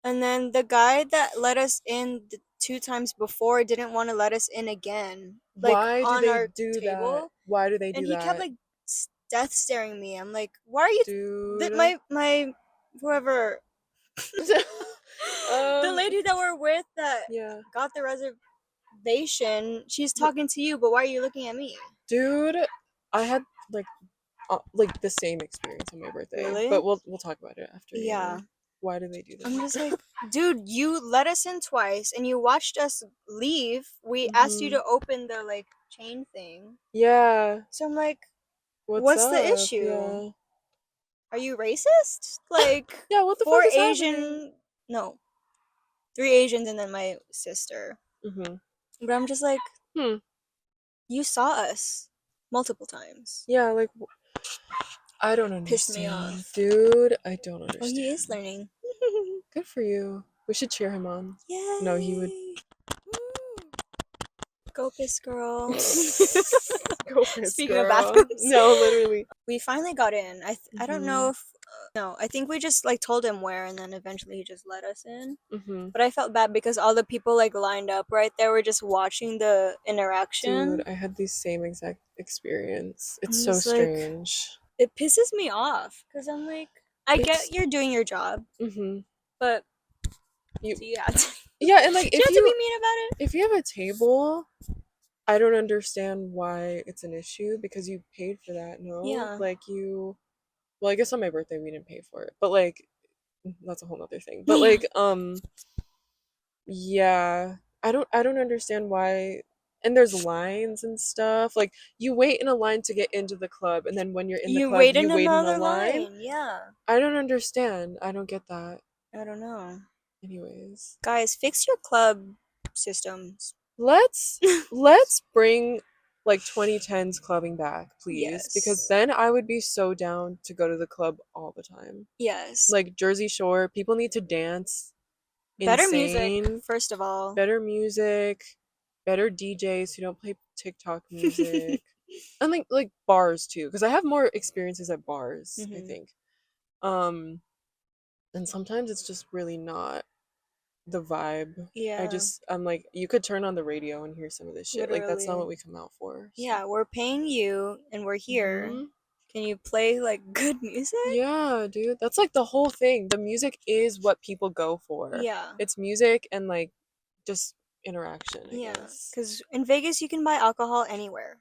And then the guy that let us in the 2 times before didn't want to let us in again. Like Why do on they our do table. that? Why do they do And he that? kept like death staring me. I'm like, why are you Dude. my whoever the lady that we're with that got the reservation, she's talking to you, but why are you looking at me? Dude, I had like the same experience on my birthday. Really? But we'll talk about it after. Yeah. Why do they do that? I'm just like, dude, you let us in twice and you watched us leave. We asked you to open the like chain thing. Yeah. So I'm like, what's the issue? Yeah. Are you racist? Like, yeah, what the fuck is Asian happening? No. 3 Asians and then my sister. Mm-hmm. But I'm just like, you saw us multiple times. Yeah, like I don't understand. Pissed me off. Dude, I don't understand. Oh, he is learning. Good for you. We should cheer him on. Yay. No, he would. Go piss girl. Go piss Speaking girl. of bathrooms. No, literally. We finally got in. I don't know if No, I think we just like told him where, and then eventually he just let us in. Mm-hmm. But I felt bad because all the people like lined up right there were just watching the interaction. Dude, I had the same exact experience. It's I'm so just like, strange. it pisses me off because I'm like, I It's get you're doing your job, mm-hmm. but You do you have to? yeah, and like Do you have to be mean about it? if you have a table, I don't understand why it's an issue because you paid for that. No, Yeah. like you. Well, I guess on my birthday we didn't pay for it, but like that's a whole other thing. But like yeah, I don't understand why. And there's lines and stuff. Like you wait in a line to get into the club, and then when you're in the You club, wait you in wait in a another line. line. Yeah. I don't understand. I don't get that. I don't know. Anyways, Guys, fix your club systems. let's let's bring like 2010s clubbing back, please, because Yes. then I would be so down to go to the club all the time. Yes. Like Jersey Shore, people need to dance. Better music, Insane. first of all. Better music, better DJs who don't play TikTok music. And like bars too, because I have more experiences at bars, I think. Um and sometimes it's just really not the vibe. Yeah. I'm like, you could turn on the radio and hear some of this shit. Like that's not Literally. what we come out for. So. Yeah, we're paying you and we're here. Mhm. Can you play like good music? Yeah, dude. That's like the whole thing. The music is what people go for. Yeah. It's music and like just interaction, I Yeah. guess. Because in Vegas, you can buy alcohol anywhere.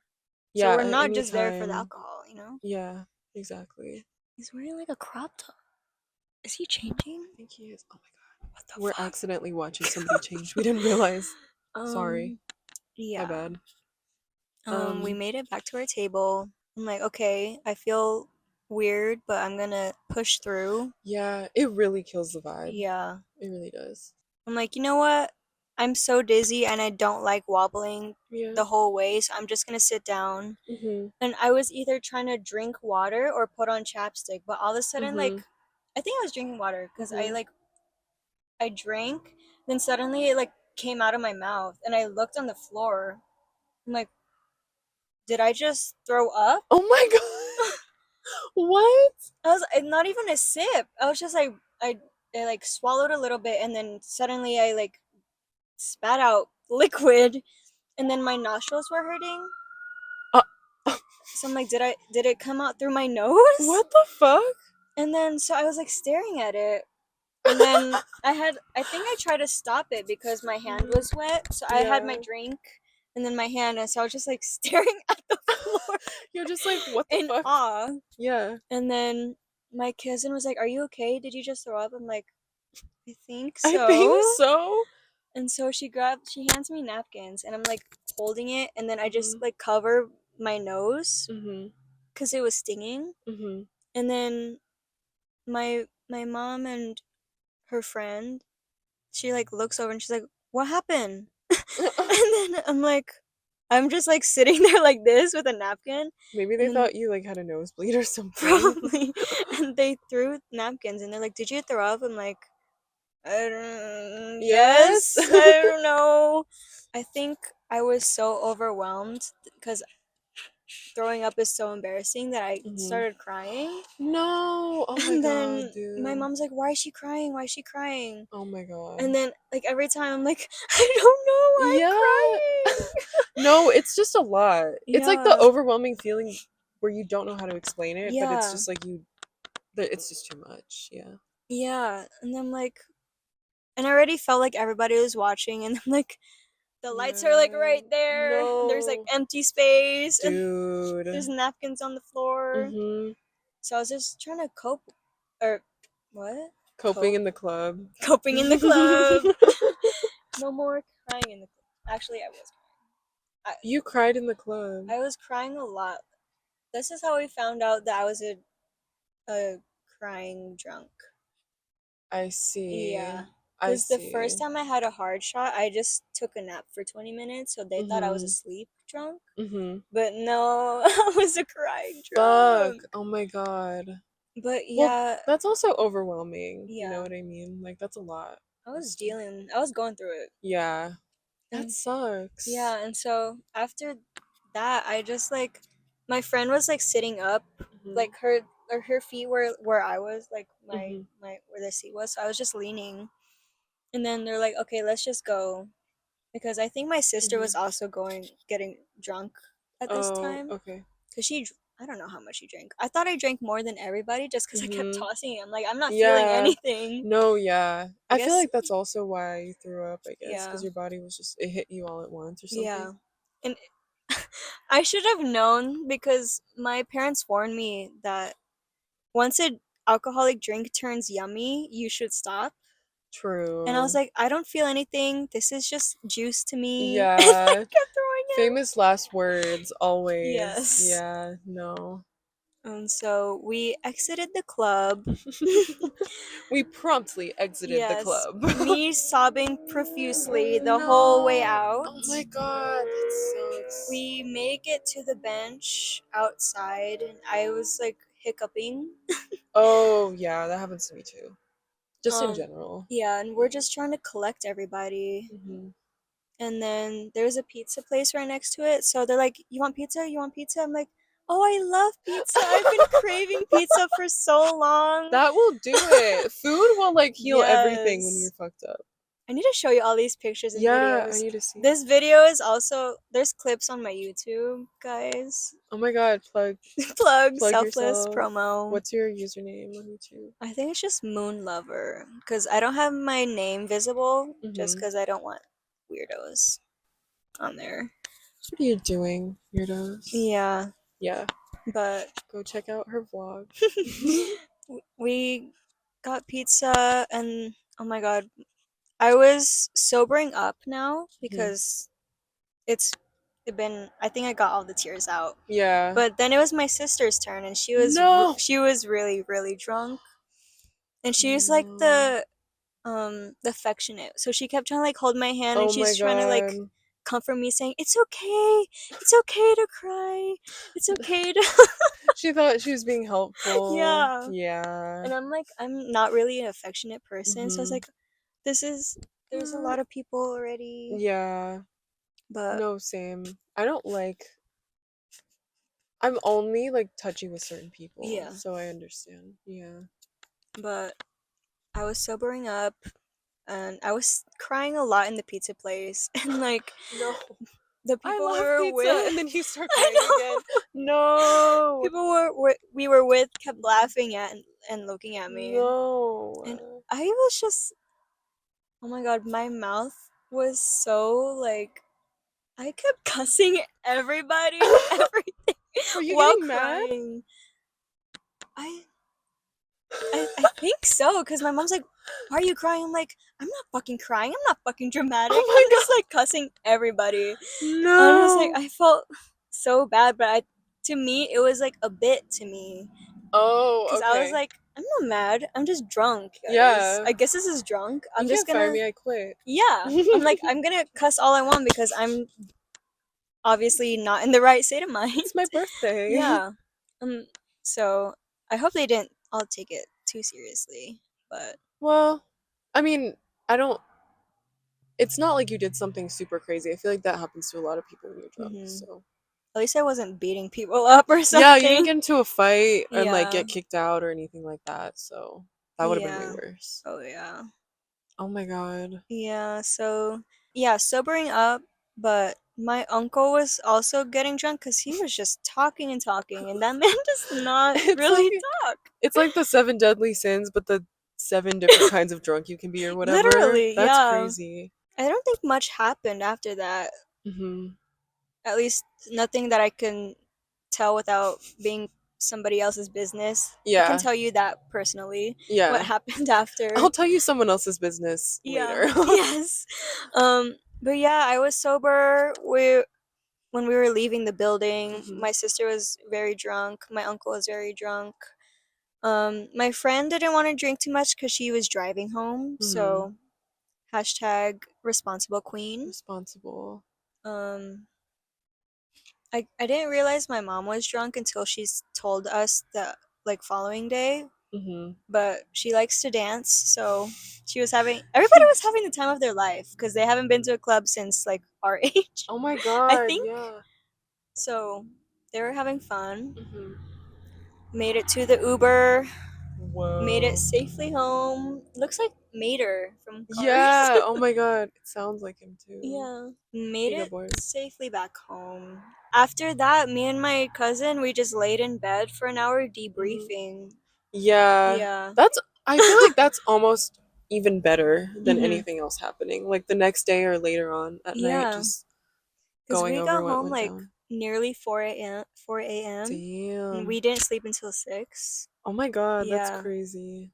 So Yeah, we're at not any just there for the time. alcohol, you know? Yeah, exactly. He's wearing like a crop top. Is he changing? I think he is. Oh my god. What the We're fuck? accidentally watching somebody change. We didn't realize. Sorry. Yeah. My bad. We made it back to our table. I'm like, okay, I feel weird, but I'm gonna push through. Yeah, it really kills the vibe. Yeah. It really does. I'm like, you know what? I'm so dizzy and I don't like wobbling Yeah. the whole way, so I'm just gonna sit down. Mhm. And I was either trying to drink water or put on chapstick, but all of a sudden, like, I think I was drinking water because I drank, then suddenly it like came out of my mouth, and I looked on the floor. I'm like, did I just throw up? Oh my god. What? I was not even a sip. I was just like I like swallowed a little bit, and then suddenly I like spat out liquid, and then my nostrils were hurting. Uh, So I'm like, did it come out through my nose? what the fuck? And then so I was like staring at it, and then I think I tried to stop it because my hand was wet. So I had my Yeah. drink and then my hand, and so I was just like staring at the floor. You're just like, what the in fuck? awe. Yeah. And then my cousin was like, "Are you okay? Did you just throw up?" I'm like, "I think so." I think so. And so she hands me napkins, and I'm like holding it, and then I just Mhm. like cover my nose Mhm. because it was stinging. Mhm. And then my mom and her friend, she like looks over and she's like, "What happened?" And then I'm just like sitting there like this with a napkin. Maybe they thought you like had a nosebleed or something. Probably. And they threw napkins and they're like, "Did you throw up?" I'm like, I don't. Yes? Yes. I don't know. I think I was so overwhelmed because throwing up is so embarrassing that I started crying. No. Oh my And god, then dude. my mom's like, "Why is she crying? Why is she crying?" Oh my god. And then like every time I'm like, "I don't know. I'm crying." No, it's just a lot. It's like the Yeah. overwhelming feeling where you don't know how to explain it, but it's Yeah. just like it's just too much. Yeah. Yeah. And I'm like, and I already felt like everybody was watching, and I'm like, the lights are like right there. There's like No. empty space, and Dude. there's napkins on the floor. Mhm. So I was just trying to cope, or what? Coping in the club. Coping in the club. No more crying in the club. Actually, I was crying. You cried in the club. I was crying a lot. This is how we found out that I was a crying drunk. I see. Yeah. I Because the see. first time I had a hard shot, I just took a nap for 20 minutes, so they thought I was asleep drunk. But no, I was a crying drunk. Fuck. Oh my god. But Well, yeah, that's also overwhelming. You know Yeah. what I mean? Like that's a lot. I was going through it. Yeah. That And sucks. yeah, and so after that, I just like, my friend was like sitting up like her feet were where I was, like Mhm. my where the seat was. So I was just leaning, and then they're like, okay, let's just go, because I think my sister was Mhm. also getting drunk at this Oh, time, okay. because I don't know how much she drank. I thought I drank more than everybody just because I kept Mhm. tossing it. I'm like, I'm not feeling Yeah. anything. No, yeah. I I feel guess, like that's also why you threw up, I guess, yeah, because your body was just, it hit you all at once or something. yeah. And I should have known, because my parents warned me that once an alcoholic drink turns yummy, you should stop. And I was True. like, I don't feel anything. This is just juice to me. And I Yeah. kept throwing up. Famous last words, always. Yes. Yeah, no. And so we exited the club. We promptly exited the Yes. club. Me sobbing profusely the whole way No. out. Oh my god, that sucks. We make it to the bench outside, and I was like hiccuping. Oh, yeah, that happens to me too. Just in Um, general. yeah, and we're just trying to collect everybody. Hmm. And then there's a pizza place right next to it. So they're like, "You want pizza? You want pizza?" I'm like, "Oh, I love pizza. I've been craving pizza for so long." That will do it. Food will like heal everything when you're Yes. fucked up. I need to show you all these pictures and Yeah, I videos. need to see. This video is also, there's clips on my YouTube, guys. Oh my god, Plug, plug selfless yourself. promo. What's your username on YouTube? I think it's just Moon Lover, because I don't have my name visible, just Mm-hmm. because I don't want weirdos on there. What are you doing, weirdos? Yeah, Yeah, but go check out her vlog. we got pizza, and oh my god, I was sobering up now Mhm. because it's been, I think I got all the tears out. Yeah. But then it was my sister's turn, and No. she was really really drunk, and she was like No. the affectionate. So she kept trying to like hold my hand, and Oh my she's trying to like god. comfort me, saying, it's okay to cry. It's okay to She thought she was being helpful. yeah." Yeah. And I'm like, I'm not really an affectionate person, so I was Mhm. like, this is there's a lot of people already, Yeah. but No, same. I don't like I'm only like touchy with certain people, yeah, so I understand. Yeah. but I was sobering up, and I was crying a lot in the pizza place, and like No. the I people we love were pizza with, and then you start I crying again. know, No. people we were with kept laughing at and looking at me, and No. I was just, oh my god, my mouth was so like, I kept cussing everybody and everything Were you while getting mad? crying. I I think so, because my mom's like, "Why are you crying?" I'm like, "I'm not fucking crying. I'm not fucking dramatic. Oh I'm my just god. like cussing everybody." And I was like, No. I felt so bad, but to me, it was like a bit to me, Oh, because I was okay. like, I'm not mad. I'm just drunk, guys. Yeah. I guess this is drunk. You I'm just can't fire gonna, me, I quit. yeah. I'm like, I'm gonna cuss all I want because I'm obviously not in the right state of mind. It's my birthday. Yeah. Um. So I hope they didn't all take it too seriously, but Well, I mean, I don't it's not like you did something super crazy. I feel like that happens to a lot of people when you're drunk, mhm. so. At least I wasn't beating people up or Yeah, you didn't something. get into a fight and like Yeah. get kicked out or anything like that, so that would have been way Yeah. worse. Oh yeah. Oh my god. Yeah. So yeah, sobering up, but my uncle was also getting drunk because he was just talking and talking, and that man does not It's like really talk. it's like the seven deadly sins, but the seven different kinds of drunk you can be or whatever. Literally, That's yeah. crazy. I don't think much happened after that. Hmm. At least nothing that I can tell without being somebody else's business. I can Yeah. tell you that personally, what Yeah. happened after. I'll tell you someone else's business Yeah. later. Yes. But yeah, I was sober. When we were leaving the building, Hmm. my sister was very drunk. My uncle was very drunk. My friend didn't want to drink too much because she was driving home. Hmm. So hashtag responsible queen. Responsible. Um, I didn't realize my mom was drunk until she's told us the like following day. Hmm. But she likes to dance, so everybody was having the time of their life because they haven't been to a club since like our age, Oh my I god, think. yeah. So they were having fun. Hmm. Made it to the Uber. Made it Whoa. safely home. Looks like Mater from Cars. Yeah. Oh my god. It sounds like him too. Yeah. Made Giga it boy. safely back home. After that, me and my cousin, we just laid in bed for an hour Hmm. debriefing. Yeah. Yeah. That's. I feel like that's almost even better than Mhm. anything else happening. Like the next day or later on at night, Yeah. just Cuz going we over got what home went like down. nearly 4 a.m. and Damn. we didn't sleep until 6. Oh my god, that's Yeah. crazy.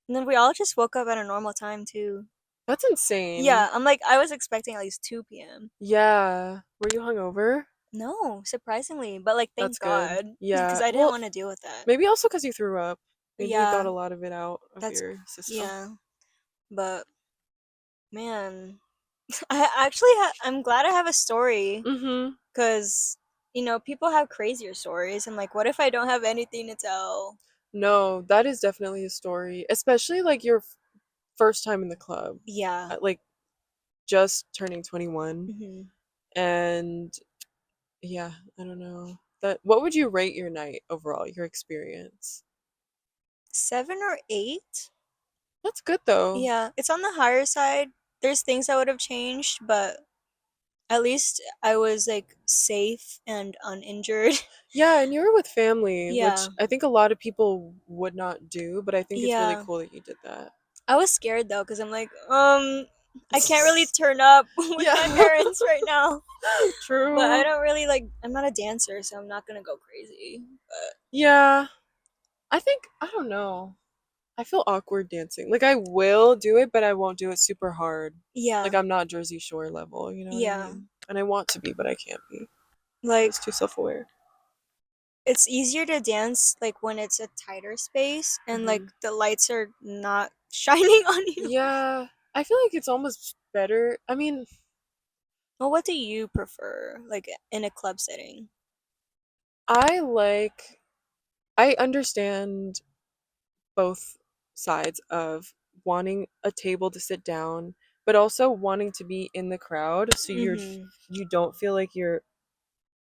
And then we all just woke up at a normal time too. That's insane. Yeah, I'm like I was expecting at least 2 p.m. Yeah. Were you hungover? No, surprisingly, but like That's thank good. God because Yeah. I didn't Well, want to deal with that. maybe also because you threw up. Maybe you got Yeah, a lot of it out of that's your system. yeah, but man, I actually I'm glad I have a story Mm-hmm. because people have crazier stories and like what if I don't have anything to tell? No, that is definitely a story, especially like your first time in the club, Yeah. like just turning 21. Hmm. And yeah, I don't know. That what would you rate your night overall, your experience? 7 or 8. That's good though. Yeah, it's on the higher side. There's things I would have changed, but at least I was like safe and uninjured. Yeah, and you were with family, which Yeah. I think a lot of people would not do, but I think it's really Yeah. cool that you did that. I was scared though because I'm like, I can't really turn up with Yeah. my parents right now. But I True. don't really like. I'm not a dancer, so I'm not gonna go crazy. But Yeah. I think I don't know. I feel awkward dancing. Like I will do it, but I won't do it super hard. Like yeah, I'm not Jersey Shore level, you know what I yeah. mean? And I want to be, but I can't be. I'm Like just too self-aware. it's easier to dance like when it's a tighter space and like Hmm. the lights are not shining on you. Yeah, I feel like it's almost better. I mean, Well, what do you prefer, like in a club setting? I like I understand both sides of wanting a table to sit down, but also wanting to be in the crowd so Mhm. you don't feel like you're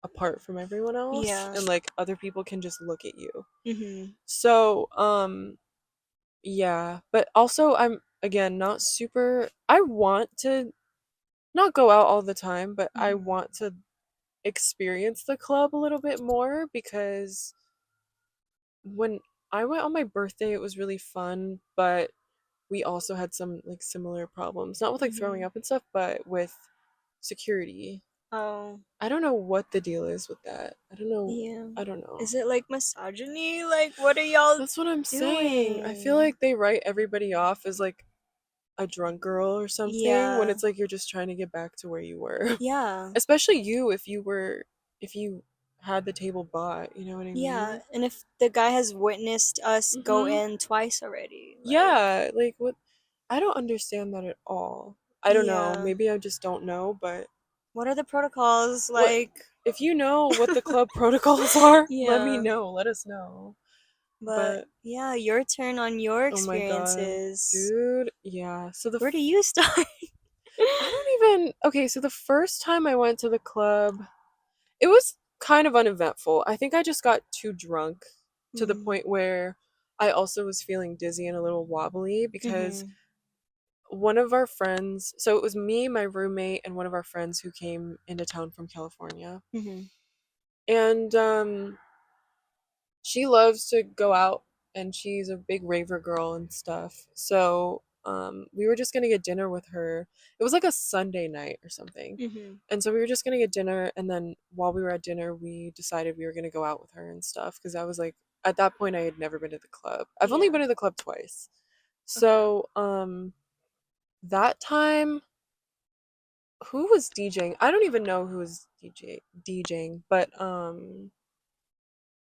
apart from everyone else Yeah. and like other people can just look at you. Mhm. So, yeah, but also I'm again not super I want to not go out all the time, but I Mhm. want to experience the club a little bit more because when I went on my birthday, it was really fun, but we also had some like similar problems. Not with like throwing Mhm. up and stuff, but with security. Oh, I don't know what the deal is with that. I don't know. yeah. I don't know. Is it like misogyny? Like, what are y'all That's what I'm saying. I feel doing? like they write everybody off as like a drunk girl or something when Yeah. it's like you're just trying to get back to where you were. Yeah. Especially you if you had the table bought, you know what I Yeah. mean? And if the guy has witnessed us go Mhm. in twice already, like, Yeah, like what I don't understand that at all. I don't know. yeah. Maybe I just don't know, but What are the protocols? what Like, if you know what the club protocols are, let me yeah. know. Let us know. But But yeah, your turn on your oh my god, experiences. dude. Yeah. Where do you start? I don't even okay, so the first time I went to the club, it was kind of uneventful. I think I just got too drunk to the Mm. point where I also was feeling dizzy and a little wobbly because Mhm. one of our friends, so it was me, my roommate, and one of our friends who came into town from California. Mhm. And she loves to go out and she's a big raver girl and stuff. So we were just gonna get dinner with her. It was like a Sunday night or something. Mhm. And so we were just gonna get dinner, and then while we were at dinner, we decided we were gonna go out with her and stuff. Because I was like, at that point, I had never been to the club. I've only Yeah. been to the club twice. Okay. So that time, who was DJing? I don't even know who was DJing, but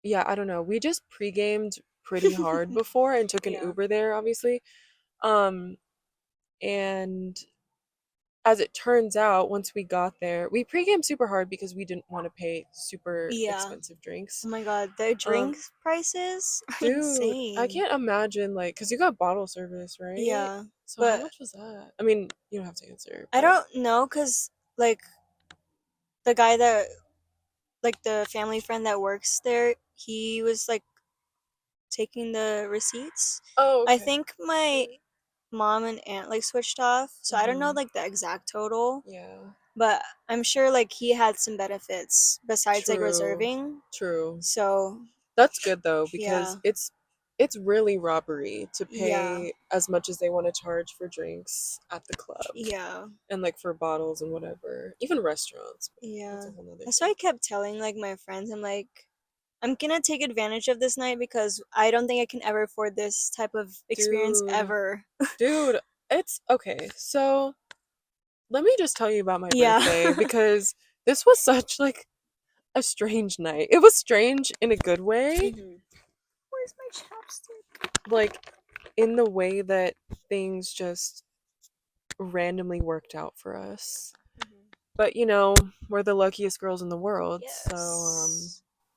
yeah, I don't know. We just pre-gamed pretty hard before and took an Yeah. Uber there, obviously. Um, and as it turns out, once we got there, we pre-gamed super hard because we didn't want to pay super Yeah. expensive Oh drinks. my god, the Um, drink prices are dude, I insane. can't imagine like, cause you got bottle service, right? Yeah. So how But much was that? I mean, you don't have to answer, I but don't know cuz like the guy that like the family friend that works there, he was like taking the receipts. Oh, okay. I think my mom and aunt like switched off, so I don't know like the exact total. Yeah. But I'm sure like he had some benefits besides like True. reserving. True. So That's good though, because yeah. it's really robbery to Yeah. pay as much as they want to charge for drinks at the club. Yeah. And like for bottles and whatever. Even restaurants. Yeah. That's a whole nother That's why I thing. kept telling like my friends, I'm like, I'm gonna take advantage of this night because I don't think I can ever afford this type of experience ever. Dude, it's okay. So let me just tell you about my Yeah. birthday because this was such like a strange night. It was strange in a good way. Where's my chapstick? Like in the way that things just randomly worked out for us. But you know, we're the luckiest girls in the world, so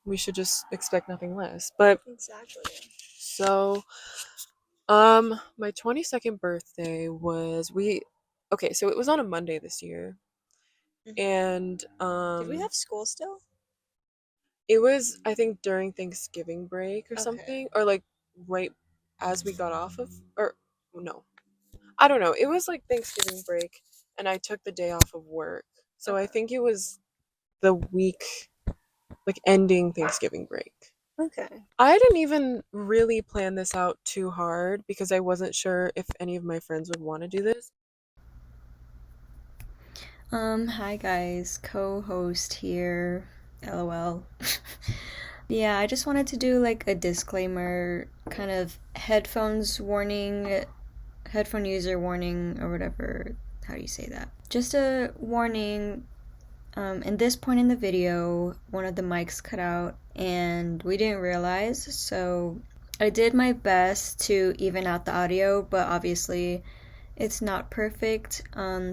we should just expect nothing less. But exactly. So my 22nd birthday was okay, so it was on a Monday this year. And did we have school still? It was, I think, during Thanksgiving break or something, or like right as we got off of, or no, I don't know. It was like Thanksgiving break, and I took the day off of work, so I think it was the week like ending Thanksgiving break. Okay. I didn't even really plan this out too hard because I wasn't sure if any of my friends would want to do this. Hi guys, co-host here. LOL. Yeah, I just wanted to do like a disclaimer, kind of headphone user warning, or whatever. How do you say that? Just a warning. In this point in the video, one of the mics cut out and we didn't realize, so I did my best to even out the audio, but obviously it's not perfect.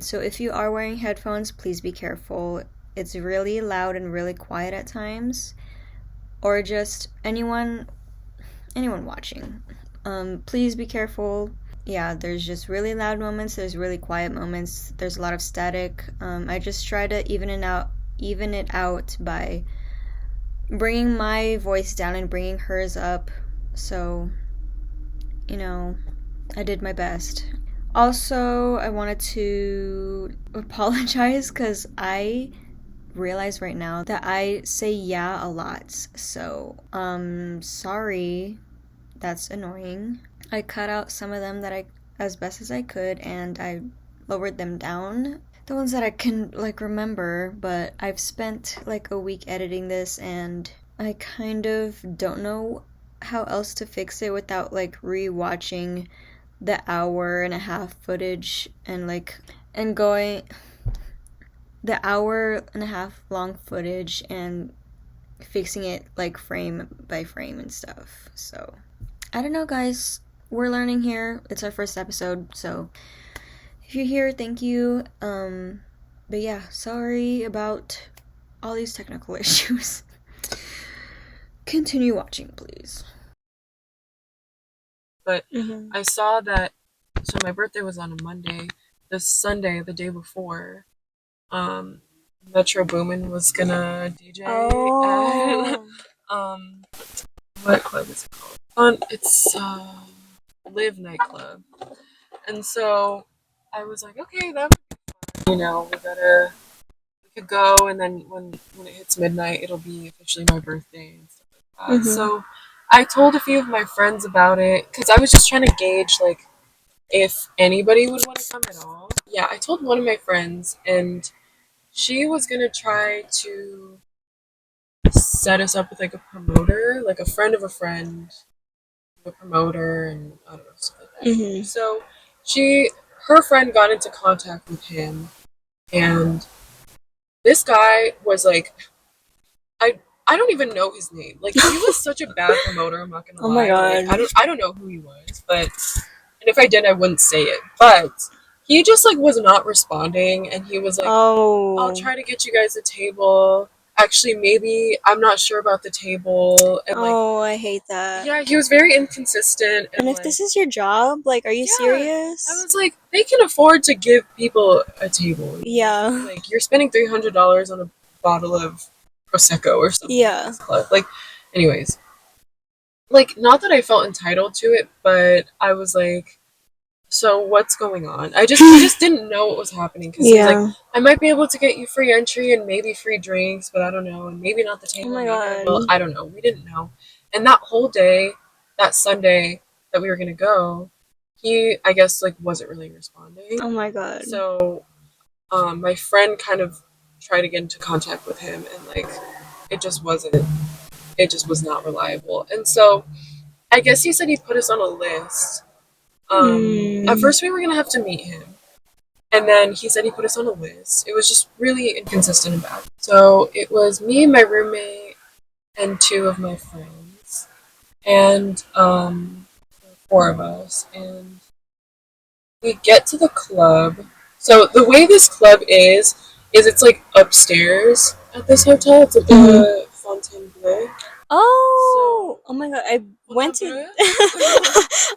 So if you are wearing headphones, please be careful. It's really loud and really quiet at times. Or just anyone watching. Please be careful. Yeah, there's just really loud moments, there's really quiet moments, there's a lot of static. I just try to even it out by bringing my voice down and bringing hers up. So, you know, I did my best. Also, I wanted to apologize because I realize right now that I say yeah a lot. So, sorry. That's annoying. I cut out some of them that I, as best as I could, and I lowered them down. The ones that I can, like, remember, but I've spent, like, a week editing this, and I kind of don't know how else to fix it without, like, re-watching the hour-and-a-half footage and going the hour-and-a-half long footage and fixing it like frame by frame and stuff. So I don't know, guys, we're learning here. It's our first episode, so if you're here, thank you. But yeah, sorry about all these technical issues. Continue watching, please. But I saw that, so my birthday was on a Monday. The Sunday, the day before, Metro Boomin was gonna DJ at what club is it called? It's Live nightclub. And so I was like, okay, that would be fun. You know, we could go, and then when it hits midnight, it'll be officially my birthday and stuff like that. So I told a few of my friends about it because I was just trying to gauge like if anybody would want to come at all. Yeah, I told one of my friends, and she was gonna try to set us up with like a promoter, like a friend of a friend, a promoter, and I don't know, stuff like that. So her friend got into contact with him, and this guy was like, I don't even know his name. Like, he was such a bad promoter. I'm not gonna lie. Oh my god! Like, I don't know who he was, but and if I did, I wouldn't say it. But he just like was not responding, and he was like, I'll try to get you guys a table. Actually, maybe I'm not sure about the table. And like, I hate that. Yeah, he was very inconsistent. And if this is your job, like, are you serious? I was like, they can afford to give people a table. Yeah. Like, you're spending $300 on a bottle of Prosecco or something. Yeah. Like, anyways. like, not that I felt entitled to it, but I was like, so what's going on? He just didn't know what was happening because he was like, I might be able to get you free entry and maybe free drinks, but I don't know, and maybe not the Oh table. my Maybe I god. will. I don't know. We didn't know. And that whole day, that Sunday that we were gonna go, he, I guess, like, wasn't really responding. Oh my god. So, my friend kind of tried to get into contact with him, and like, it just wasn't. It just was not reliable. And so, I guess he said he put us on a list. At first, we were gonna have to meet him. And then he said he put us on a list. It was just really inconsistent and bad. So it was me, my roommate, and two of my friends. And four of us. And we get to the club. So the way this club is it's like upstairs at this hotel. It's at the Fontainebleau. Oh, oh my god! I went to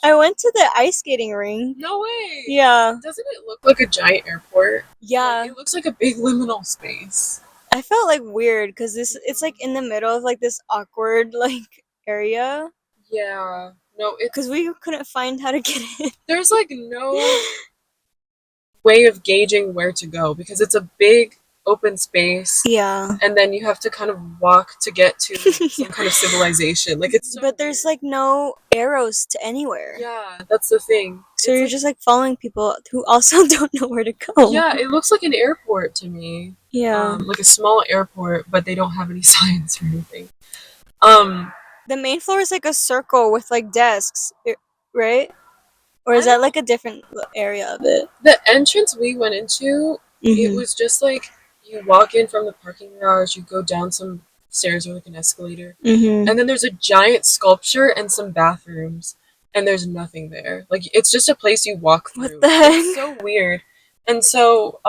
I went to the ice skating ring. No way. Yeah. Doesn't it look like a giant airport? Yeah. Like, it looks like a big liminal space. I felt like weird because it's like in the middle of like this awkward like area. Yeah. No, it's because we couldn't find how to get in. There's like no way of gauging where to go because it's a big open space. Yeah. And then you have to kind of walk to get to some kind of civilization. Like it's so But there's like no arrows to anywhere. Yeah, that's the thing. So you're just like following people who also don't know where to go. Yeah, it looks like an airport to me. Yeah. Like a small airport, but they don't have any signs or anything. The main floor is like a circle with like desks, right? Or is that like a different area of it? The entrance we went into, it was just like you walk in from the parking garage, you go down some stairs or like an escalator, and then there's a giant sculpture and some bathrooms, and there's nothing there. Like it's just a place you walk through. What the heck? It's so weird. And so,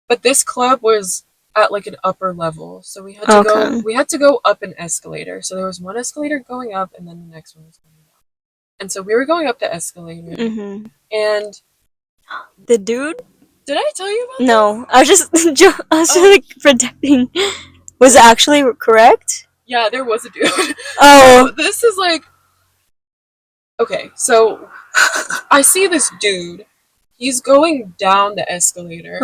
but this club was at like an upper level, so we had to we had to go up an escalator. So there was one escalator going up, and then the next one was going down. And so we were going up the escalator, and the dude. Did I tell you about No, I was just like protecting. Was it actually correct? Yeah, there was a dude. Oh. So this is like... Okay, so I see this dude. He's going down the escalator.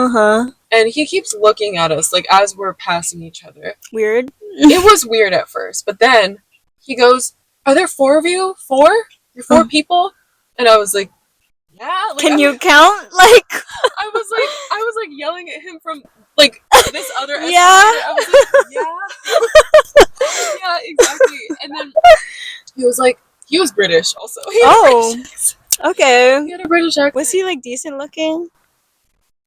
And he keeps looking at us, like, as we're passing each other. Weird. It was weird at first, but then he goes, "Are there 4 of you? 4? You're 4 people?" And I was like, "Yeah." Like, Can you count? Like... I was like yelling at him from like this other escalator. Yeah. I was like, yeah. Yeah, exactly. And then he was British also. Okay. He had a British accent. Was he like decent looking?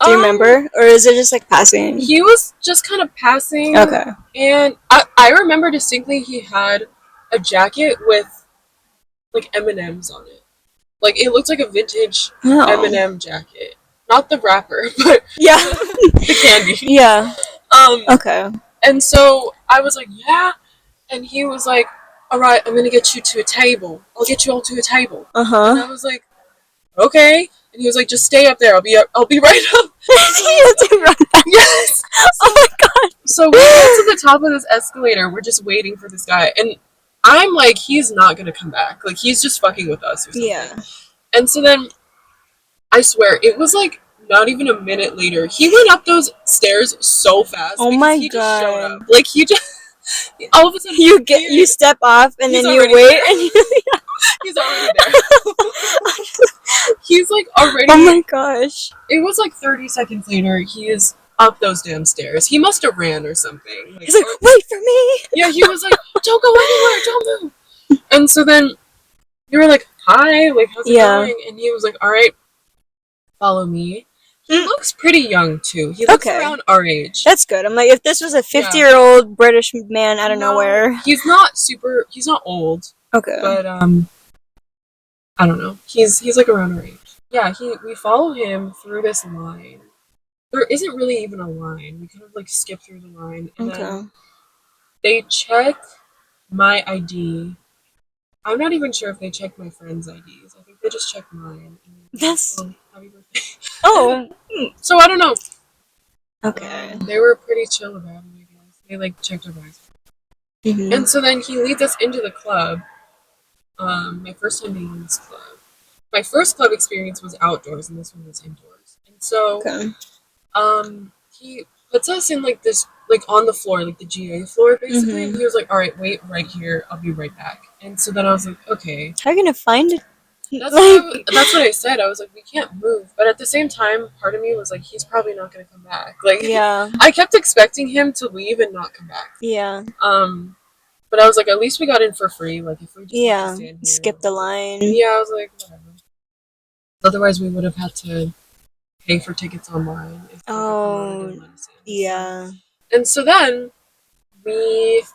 Do you remember? Or is it just like passing? He was just kind of passing. Okay. And I remember distinctly he had a jacket with like M&Ms on it. Like it looked like a vintage M&M jacket. Not the wrapper, but the candy. Yeah. Okay. And so I was like, "Yeah," and he was like, "All right, I'm gonna get you to a table. I'll get you all to a table." And I was like, "Okay." And he was like, "Just stay up there. I'll be right up." Yes. Oh my god. So we get to the top of this escalator. We're just waiting for this guy, and I'm like, he's not gonna come back. Like he's just fucking with us or something. Yeah. And so then, I swear, it was like not even a minute later. He went up those stairs so fast. Oh my he god! Just showed up. Like he just all of a sudden you step off and then you wait and he's already there. He's like already. Oh my gosh! It was like 30 seconds later. He is up those damn stairs. He must have ran or something. He's like, "Wait for me!" Yeah, he was like, "Don't go anywhere. Don't move." And so then you were like, "Hi, like how's it going?" And he was like, "All right, follow me." He looks pretty young too. He looks around our age. That's good. I'm like, if this was a 50-year-old British man out of nowhere. He's not old. Okay. But I don't know. He's like around our age. Yeah, we follow him through this line. There isn't really even a line. We kind of like skip through the line and then they check my ID. I'm not even sure if they check my friends' IDs. I think they just check mine. That's... happy birthday. Oh. So I don't know. Okay. They were pretty chill about it, I guess. They like checked our bags. And so then he leads us into the club, my first time being in this club. My first club experience was outdoors, and this one was indoors. And so, Okay. he puts us in like this, like on the floor, like the GA floor, basically. Mhm. He was like, "All right, wait right here. I'll be right back." And so then I was like, "Okay." How are you gonna find it? That's what I said. I was like, "We can't move," but at the same time, part of me was like, "He's probably not gonna come back." Like, Yeah. I kept expecting him to leave and not come back. Yeah. But I was like, at least we got in for free. Like, if we just have to stand here, skip the line. yeah, I was like, whatever. Otherwise, we would have had to pay for tickets online if the promoter didn't let us in. Yeah. And so then we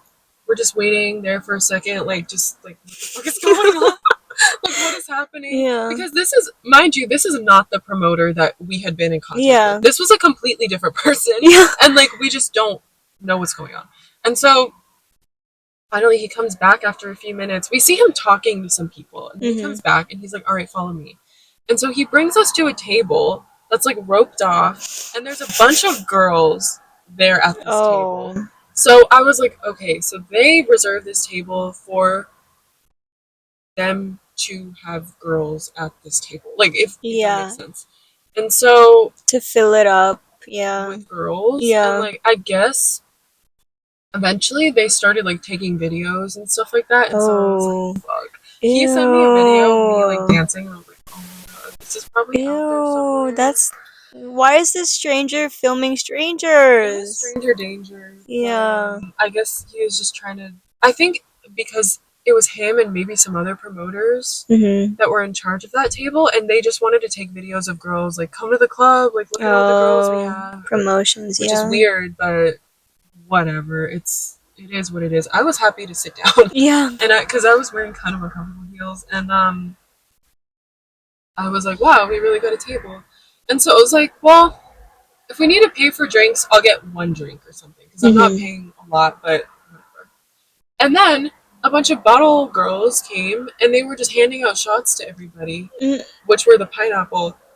were just waiting there for a second, like, just like, what the fuck is going on? Like, what is happening? Yeah. Because this is, mind you, this is not the promoter that we had been in contact Yeah. with. This was a completely different person. Yeah. And like, we just don't know what's going on. And so finally he comes back after a few minutes. We see him talking to some people, and he comes back and he's like, "All right, follow me." And so he brings us to a table that's like roped off, and there's a bunch of girls there at this table. So I was like, okay, so they reserved this table for them to have girls at this table. Like, if that makes sense. And so to fill it up, with girls. And like, I guess eventually they started like taking videos and stuff like that. And so I was like, fuck. He sent me a video of me like dancing, and I was like, oh my god, this is probably out there somewhere. That's why is this stranger filming strangers? Stranger danger. Yeah. I guess he was just trying to. I think because it was him and maybe some other promoters that were in charge of that table, and they just wanted to take videos of girls, like, come to the club, like, look at all the girls we have. Promotions, which is weird, but whatever. It is what it is. I was happy to sit down. Yeah. And because I was wearing kind of uncomfortable heels, and I was like, wow, we really got a table. And so I was like, well, if we need to pay for drinks, I'll get one drink or something, because I'm not paying a lot, but whatever. And then a bunch of bottle girls came, and they were just handing out shots to everybody, which were the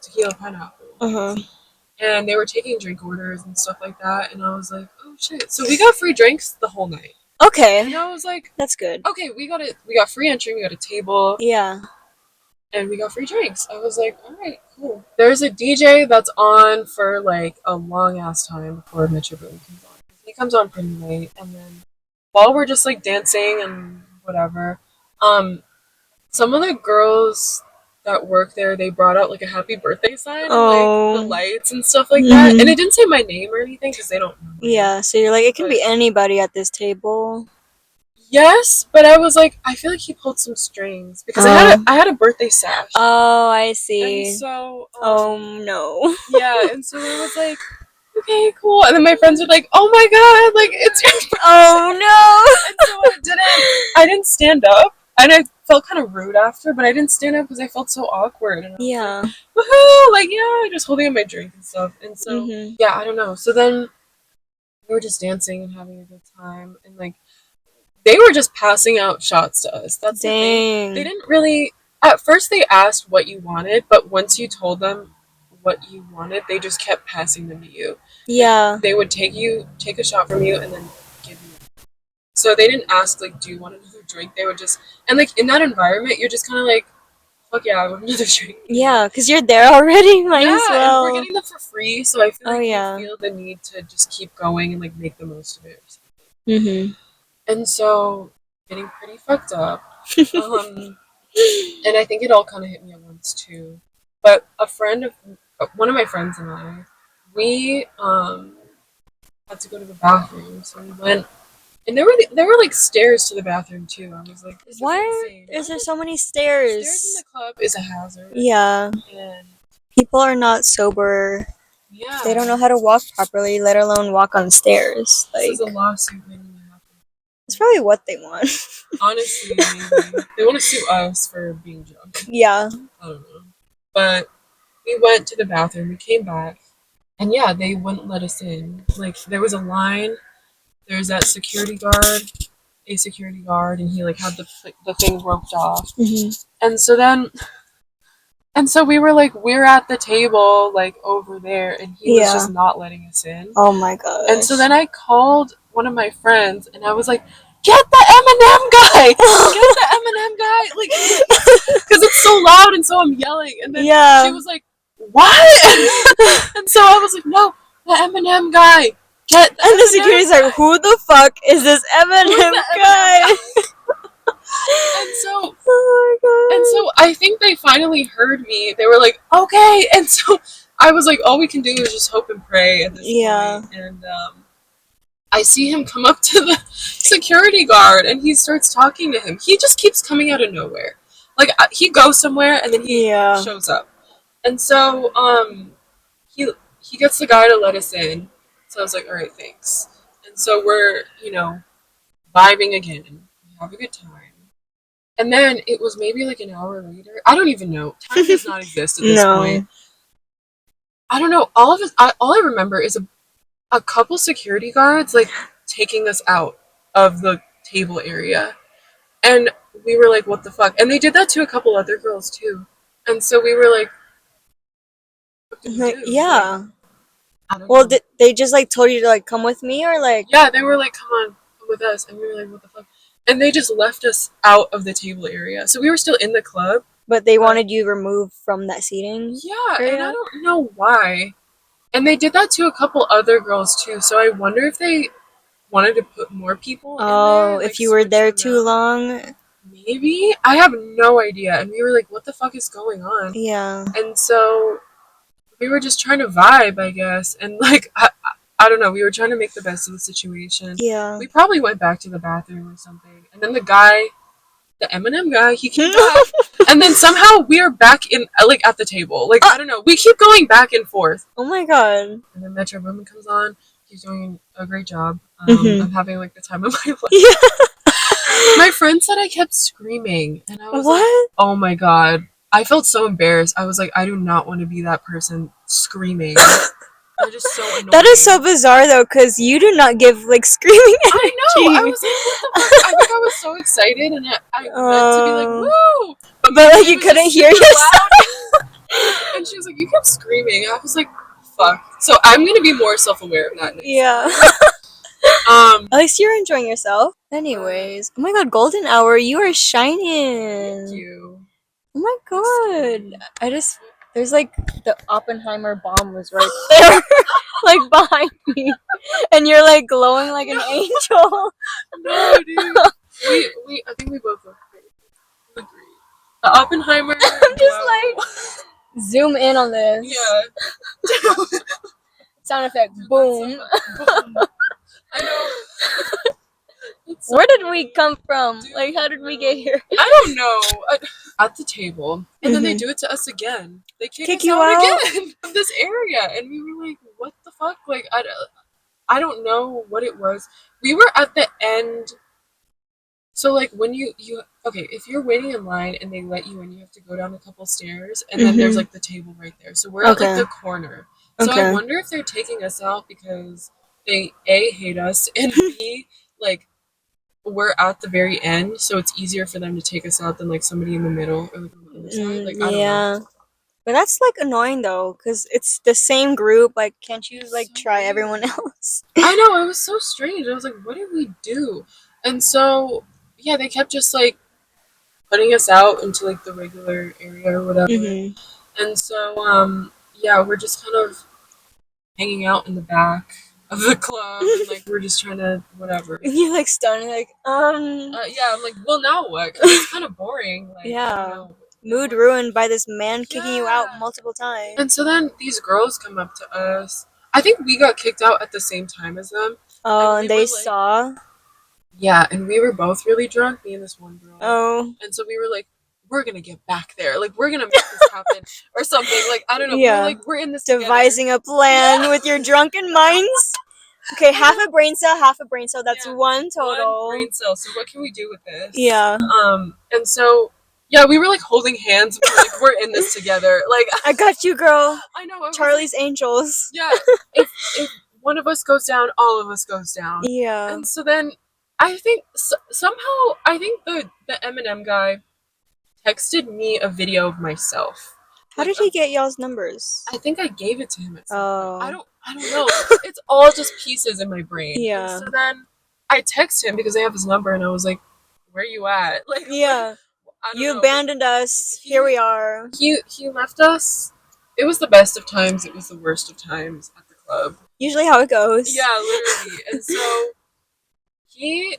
tequila pineapple. And they were taking drink orders and stuff like that, and I was like, oh shit. So we got free drinks the whole night. Okay. And I was like, that's good. Okay, we got free entry, we got a table. Yeah. And we got free drinks. I was like, alright, cool. There's a DJ that's on for like a long ass time before Metro Boomin comes on. He comes on pretty late, and then while we're just like dancing and whatever, some of the girls that work there, they brought out like a happy birthday sign and like the lights and stuff like that. And it didn't say my name or anything because they don't know. Yeah, so you're like, it can be anybody at this table. Yes, but I was like, I feel like he pulled some strings because I had a birthday sash. Oh, I see. And so, oh no. Yeah, and so it was like, okay, cool. And then my friends were like, oh my god, like, it's your birthday. Oh no. And so I didn't stand up. And I felt kind of rude after, but I didn't stand up because I felt so awkward. And I was like, woohoo! Like, yeah, just holding up my drink and stuff. And so, yeah, I don't know. So then we were just dancing and having a good time. And, like, they were just passing out shots to us. That's the thing. They didn't really... At first, they asked what you wanted, but once you told them what you wanted, they just kept passing them to you. Yeah. Like, they would take a shot from you and then give you. So they didn't ask, like, do you want another drink? They would just... And, like, in that environment, you're just kind of like, fuck yeah, I want another drink. Yeah, because you're there already. Might as well. And we're getting them for free, so I feel like you feel the need to just keep going and, like, make the most of it. And so, getting pretty fucked up. And I think it all kind of hit me at once, too. But one of my friends and I, we had to go to the bathroom, so we went. And there were like stairs to the bathroom too. I was like, why is there so many stairs? Stairs in the club is a hazard. Yeah. And people are not sober. Yeah. They don't know how to walk properly, let alone walk on stairs. Like, this is a lawsuit waiting to happen. That's probably what they want. Honestly, maybe. They want to sue us for being drunk. Yeah. I don't know. But we went to the bathroom, we came back, and yeah, they wouldn't let us in. Like, there was a line. There's that security guard, and he like had the thing roped off. And so we were like, we're at the table like over there, and he was just not letting us in. Oh my god. And so then I called one of my friends, and I was like, get the Eminem guy, get the Eminem guy, like, because it's so loud, and so I'm yelling, and then she was like, what? And so I was like, no, the Eminem guy, get the and the security's like, who the fuck is this Eminem guy? And so, oh my God. And so I think they finally heard me. They were like, okay. And so I was like, all we can do is just hope and pray at this point. And I see him come up to the security guard, and he starts talking to him. He just keeps coming out of nowhere. Like, he goes somewhere, and then he shows up. And so he gets the guy to let us in. So I was like, all right, thanks. And so we're, vibing again. We have a good time. And then it was maybe like an hour later. I don't even know. Time does not exist at this point. I don't know. All I remember is a couple security guards like taking us out of the table area, and we were like, "What the fuck?" And they did that to a couple other girls too. And so we were like, "What did we do?" Yeah. Like, well, did they just like told you to like come with me, or like? Yeah, they were like, "Come on, come with us," and we were like, "What the fuck?" And they just left us out of the table area. So we were still in the club. But they wanted you removed from that seating area? And I don't know why. And they did that to a couple other girls too. So I wonder if they wanted to put more people in there. Oh, if you were there too long. Maybe. I have no idea. And we were like, what the fuck is going on? Yeah. And so we were just trying to vibe, I guess. And like, I don't know, we were trying to make the best of the situation. Yeah. We probably went back to the bathroom or something. And then the guy, the Eminem guy, he came back. And then somehow we are back in, like, at the table. Like, I don't know. We keep going back and forth. Oh my God. And then Metro Boomin comes on. He's doing a great job. I'm having, like, the time of my life. Yeah. My friend said I kept screaming. And I was like, oh my God. I felt so embarrassed. I was like, I do not want to be that person screaming. They're just so annoying. That is so bizarre though, because you do not give like screaming energy. I know. I was like, what the fuck? I think I was so excited, and I meant to be like, woo! But like you couldn't hear yourself. And she was like, you kept screaming. I was like, fuck. So I'm gonna be more self-aware of that. Yeah. At least you're enjoying yourself. Anyways, oh my God, golden hour, you are shining. Thank you. Oh my God, there's like the Oppenheimer bomb was right there, like behind me, and you're like glowing like an angel. No, dude. I think we both agree. The Oppenheimer. I'm just like zoom in on this. Yeah. Sound effect. Boom. Boom. I know. So where did we come from? Dude, like, how did we get here? I don't know. At the table, and then they do it to us again. They kick us you out again of this area, and we were like, "What the fuck?" Like, I don't know what it was. We were at the end. So like when you okay, if you're waiting in line and they let you in, you have to go down a couple stairs, and then there's like the table right there. So we're at like the corner. So I wonder if they're taking us out because they A, hate us, and B, like, we're at the very end, so it's easier for them to take us out than like somebody in the middle or like on the other side. Like, I don't know. But that's like annoying though, because it's the same group. Like, can't you like try everyone else? I know, it was so strange. I was like, what did we do? And so yeah, they kept just like putting us out into like the regular area or whatever. And so yeah, we're just kind of hanging out in the back of the club, and like we're just trying to whatever. And you're like stunned, like yeah, I'm like, well, now what? 'Cause it's kind of boring. Like, yeah, mood ruined by this man kicking you out multiple times. And so then these girls come up to us. I think we got kicked out at the same time as them. Oh, and they saw. Yeah, and we were both really drunk, me and this one girl. Oh. And so we were like, we're gonna get back there. Like, we're gonna make this happen or something. Like, I don't know. Yeah. We're in this devising together. A plan with your drunken minds. Okay, half a brain cell, half a brain cell. That's one total. One brain cell. So what can we do with this? Yeah. And so yeah, we were like holding hands. We're in this together. Like, I got you, girl. I know. Charlie's Angels. Yeah. If one of us goes down, all of us goes down. Yeah. And so then I think somehow the Eminem guy texted me a video of myself. How did he get y'all's numbers? I think I gave it to him at some point. I don't know. It's all just pieces in my brain. Yeah. And so then I text him because I have his number, and I was like, "Where you at?" Like, yeah, I don't you know. abandoned us. Here we are. He left us. It was the best of times. It was the worst of times at the club. Usually how it goes. Yeah, literally. And so he,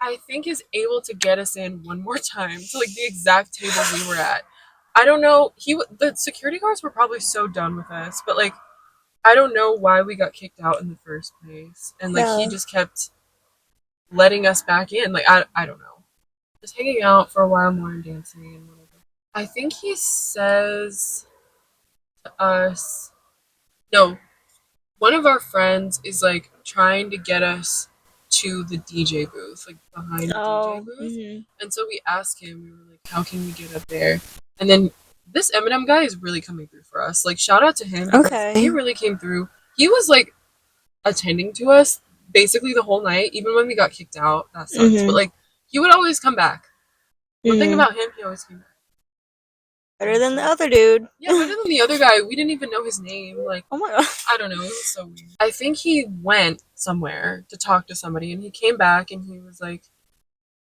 I think, is able to get us in one more time to like the exact table we were at. I don't know. The security guards were probably so done with us, but like I don't know why we got kicked out in the first place, and like he Yeah. just kept letting us back in. Like I don't know. Just hanging out for a while more and dancing and whatever. I think he says to us, no, one of our friends is like trying to get us to the DJ booth, like behind the DJ booth. Mm-hmm. And so we asked him, we were like, how can we get up there? And then this Eminem guy is really coming through for us. Like, shout out to him. Okay. He really came through. He was like attending to us basically the whole night, even when we got kicked out. That sucks. Mm-hmm. But like, he would always come back. One thing about him, he always came back. Better than the other dude. Yeah, better than the other guy. We didn't even know his name. Like, oh my god. I don't know. It was so weird. I think he went somewhere to talk to somebody, and he came back, and he was like,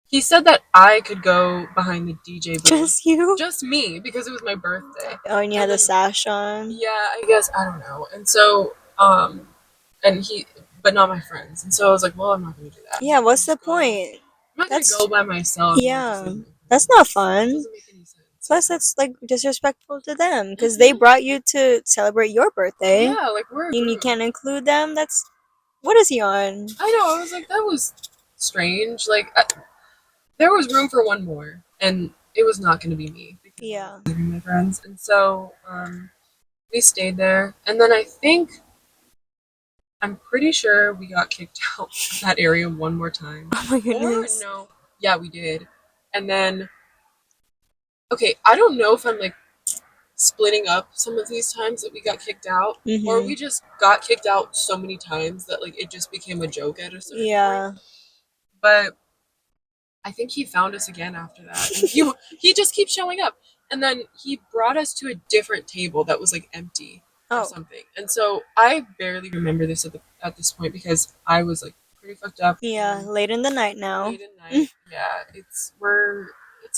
he said that I could go behind the DJ booth. Just you? Just me, because it was my birthday. Oh, and you had the sash on? Yeah, I guess, I don't know. And so, and he, but not my friends. And so I was like, well, I'm not going to do that. Yeah, what's the point? I'm not going to go by myself. Yeah, that's not fun. It doesn't make any sense. Plus, that's like disrespectful to them because they brought you to celebrate your birthday. Yeah, like we're. And you can't include them. That's what is he on? I know. I was like, that was strange. Like, there was room for one more, and it was not going to be me. Yeah. Leaving my friends, and so we stayed there, and then I'm pretty sure we got kicked out of that area one more time. Oh my goodness. Or no, yeah, we did, and then. Okay, I don't know if I'm like splitting up some of these times that we got kicked out, or we just got kicked out so many times that like it just became a joke at a certain point. But I think he found us again after that. And he just keeps showing up, and then he brought us to a different table that was like empty or something. And so I barely remember this at this point because I was like pretty fucked up. Yeah, late in the night now. Late at night. Yeah, it's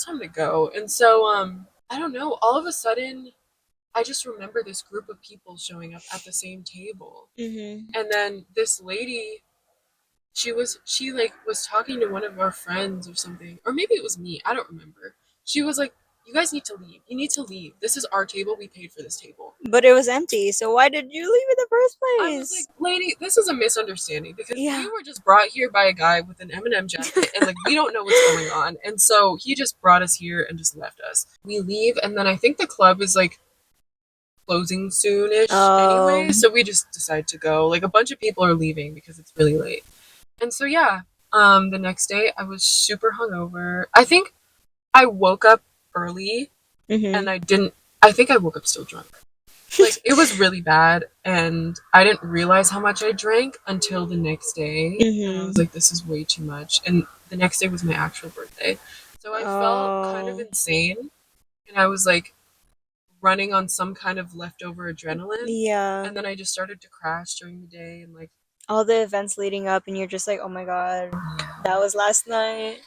time to go. And so I don't know, all of a sudden I just remember this group of people showing up at the same table. And then this lady, she was talking to one of our friends or something, or maybe it was me, I don't remember. She was like, you guys need to leave. You need to leave. This is our table. We paid for this table. But it was empty, so why did you leave in the first place? I was like, lady, this is a misunderstanding because we were just brought here by a guy with an Eminem jacket and like we don't know what's going on. And so he just brought us here and just left us. We leave, and then I think the club is like closing soonish anyway. So we just decide to go. Like a bunch of people are leaving because it's really late. And so yeah, the next day I was super hungover. I think I woke up early and I think I woke up still drunk. Like it was really bad, and I didn't realize how much I drank until the next day. And I was like, this is way too much. And the next day was my actual birthday. So I felt kind of insane, and I was like running on some kind of leftover adrenaline. Yeah. And then I just started to crash during the day, and like all the events leading up, and you're just like, oh my god, that was last night.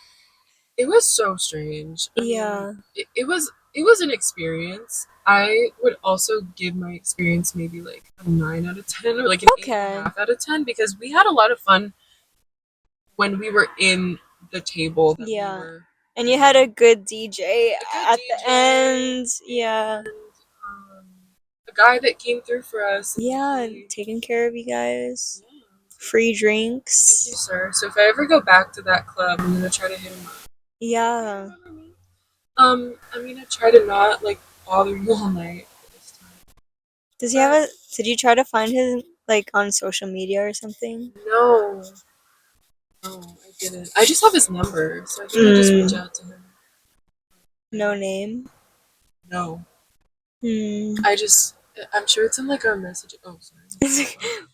It was so strange. I mean, it was an experience. I would also give my experience maybe like a 9 out of 10 or like an 8.5 out of 10 because we had a lot of fun when we were in the table. That we were, and you had a good DJ at the end. Yeah. And, the guy that came through for us. Yeah, taking care of you guys. Yeah. Free drinks. Thank you, sir. So if I ever go back to that club, I'm gonna try to hit him up. Yeah. I'm gonna try to not like bother you all night this time. Does he have did you try to find him like on social media or something? No, I didn't. I just have his number, so I think I just reach out to him. No name? No. I'm sure it's in like our messaging. Oh, sorry.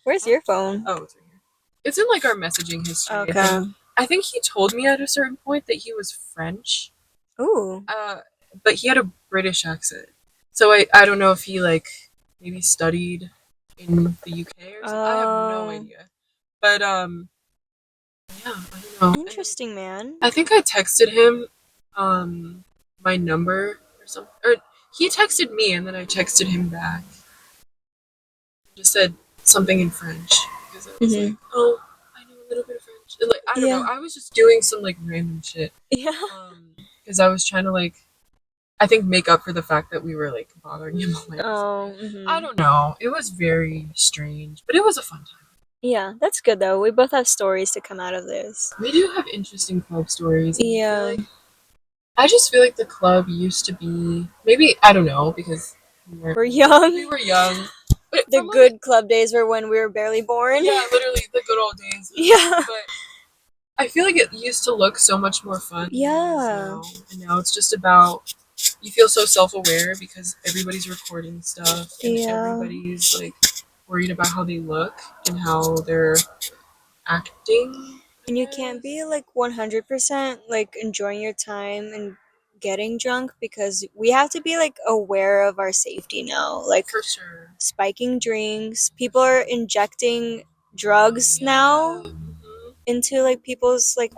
Where's your phone? Oh, it's right here. It's in like our messaging history. Okay. I think he told me at a certain point that he was French. Ooh. But he had a British accent. So I don't know if he like maybe studied in the UK or something. I have no idea. But Yeah, I don't know. Interesting, man. I think I texted him my number or something. Or he texted me and then I texted him back. Just said something in French. Because I was like, oh, I know a little bit of French. And, like, I don't know. I was just doing some like random shit. Yeah. Because I was trying to like, I think make up for the fact that we were like bothering him. Oh. I don't know. It was very strange, but it was a fun time. Yeah, that's good though. We both have stories to come out of this. We do have interesting club stories. Yeah. I just feel like the club used to be maybe I don't know because we're young. We were young. But the good club days were when we were barely born. Yeah, literally the good old days. Yeah. But I feel like it used to look so much more fun. Yeah. And now it's just about you feel so self-aware because everybody's recording stuff and everybody's like worried about how they look and how they're acting. And you can't be like 100% like enjoying your time and getting drunk because we have to be like aware of our safety now. Like for sure. Spiking drinks. People are injecting drugs now into like people's like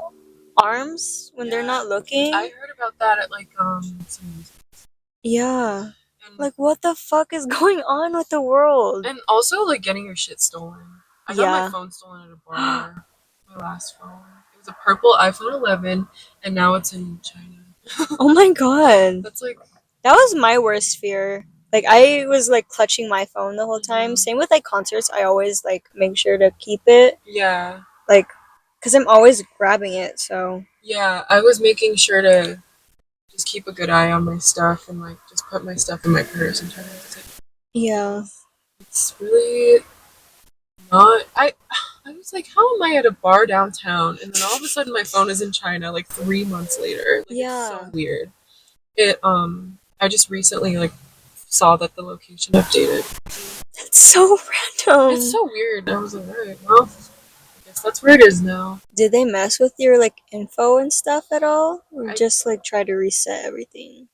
arms when they're not looking. I heard about that at like some Yeah. Like what the fuck is going on with the world? And also like getting your shit stolen. I got my phone stolen at a bar. My last phone. It was a purple iPhone 11 and now it's in China. Oh my god. That's like that was my worst fear. Like I was like clutching my phone the whole time. Same with like concerts. I always like make sure to keep it. Yeah. Like cuz I'm always grabbing it, so yeah, I was making sure to just keep a good eye on my stuff and like just put my stuff in my purse and try to yeah. It's really not I was like, how am I at a bar downtown and then all of a sudden my phone is in China like 3 months later? Like, it's so weird. It I just recently like saw that the location updated. That's so random. It's so weird. I was like, alright, well, I guess that's where it is now. Did they mess with your like info and stuff at all? Or just like try to reset everything?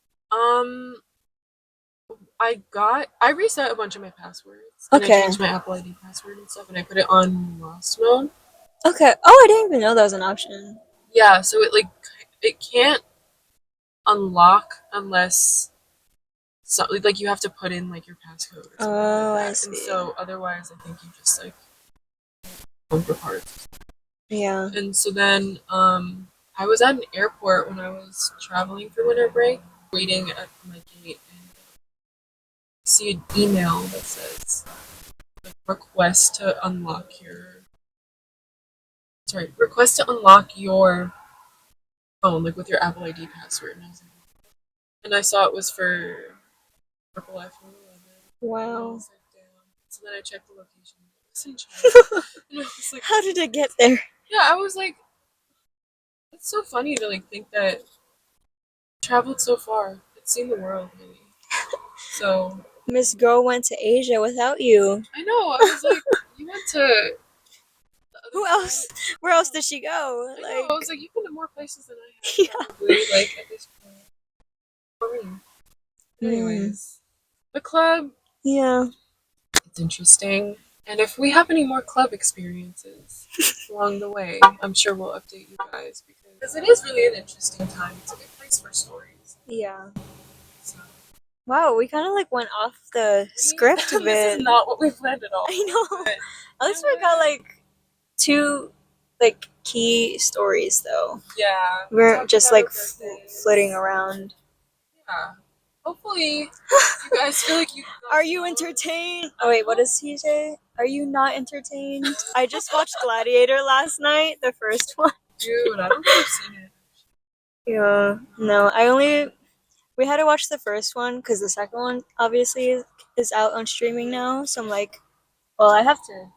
I reset a bunch of my passwords. And I changed my Apple ID password and stuff and I put it on lost mode. Okay. Oh, I didn't even know that was an option. Yeah, so it can't unlock unless like you have to put in like your passcode or something like that. I see. And so otherwise I think you just like phone for parts. Yeah. And so then I was at an airport when I was traveling for winter break, waiting at my gate and see an email that says like request to unlock your phone like with your Apple ID password and I saw it was for purple iPhone 11. Wow. Like, so then I checked the location. It was in China. And I was like, how did it get there? Yeah, I was like, it's so funny to like think that I traveled so far. It's seen the world, maybe. So Miss Girl went to Asia without you. I know. I was like, you went to. Who else? Where else did she go? I was like, you've been to more places than I have. Probably, like at this point. For me. Anyways, the club. Yeah. It's interesting. And if we have any more club experiences along the way, I'm sure we'll update you guys because it is really an interesting time. It's a good place for stories. Yeah. So. Wow, we kind of like went off the script a bit. This is not what we planned at all. I know. At least we got like 2 like key stories though. Yeah. We're just like flitting around. Yeah. Hopefully, you guys feel like you. Are you entertained? Oh wait, what does he say? Are you not entertained? I just watched Gladiator last night, the first one. Dude, I don't think I've seen it. Yeah, no, we had to watch the first one because the second one obviously is out on streaming now. So I'm like, well, I have to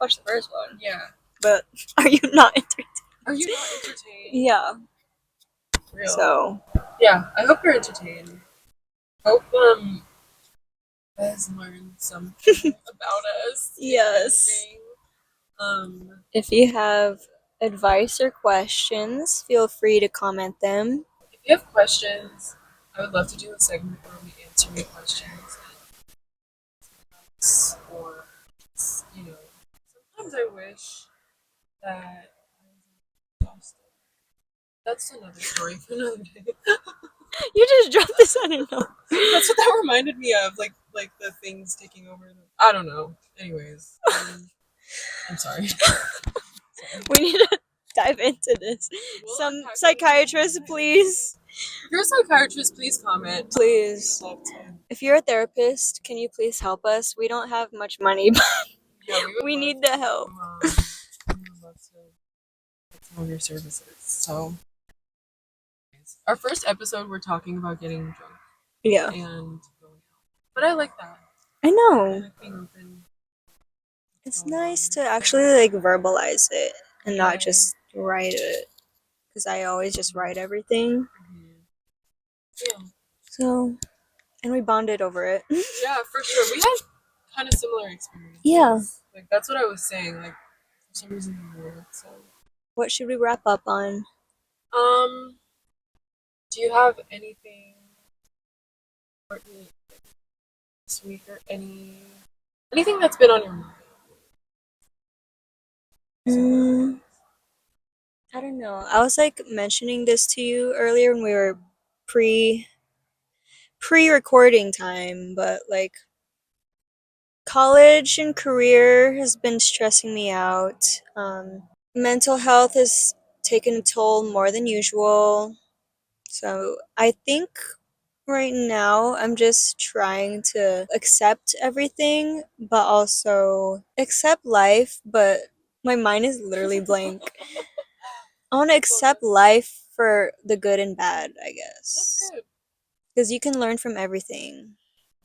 watch the first one. Yeah. But are you not entertained? Are you not entertained? Yeah. Real. So. Yeah, I hope you're entertained. Hope you guys learned something about us. Yes. If you have advice or questions, feel free to comment them. If you have questions, I would love to do a segment where we answer your questions. Or, sometimes I wish that I was That's another story for another day. You just dropped this out of nowhere. That's what that reminded me of, like the things taking over. I don't know. Anyways, I'm sorry. We need to dive into this. Well, some psychiatrist, please. If you're a psychiatrist, please comment. Please. If you're a therapist, can you please help us? We don't have much money, but yeah, we need the help. We would love to some of your services. So, our first episode, we're talking about getting drunk. Yeah. And going out. But I like that. I know. I like being open. It's nice to actually like verbalize it and not just write it. Because I always just write everything. Yeah. So, and we bonded over it. Yeah, for sure. We had kind of similar experiences. Yeah. Like, that's what I was saying. Like, for some reason we were. So. What should we wrap up on? Do you have anything important this week or anything that's been on your mind? I don't know. I was like mentioning this to you earlier when we were pre-recording time, but like college and career has been stressing me out. Mental health has taken a toll more than usual. So I think right now I'm just trying to accept everything, but also accept life, but my mind is literally blank. I want to accept life for the good and bad, I guess. That's good. Because you can learn from everything.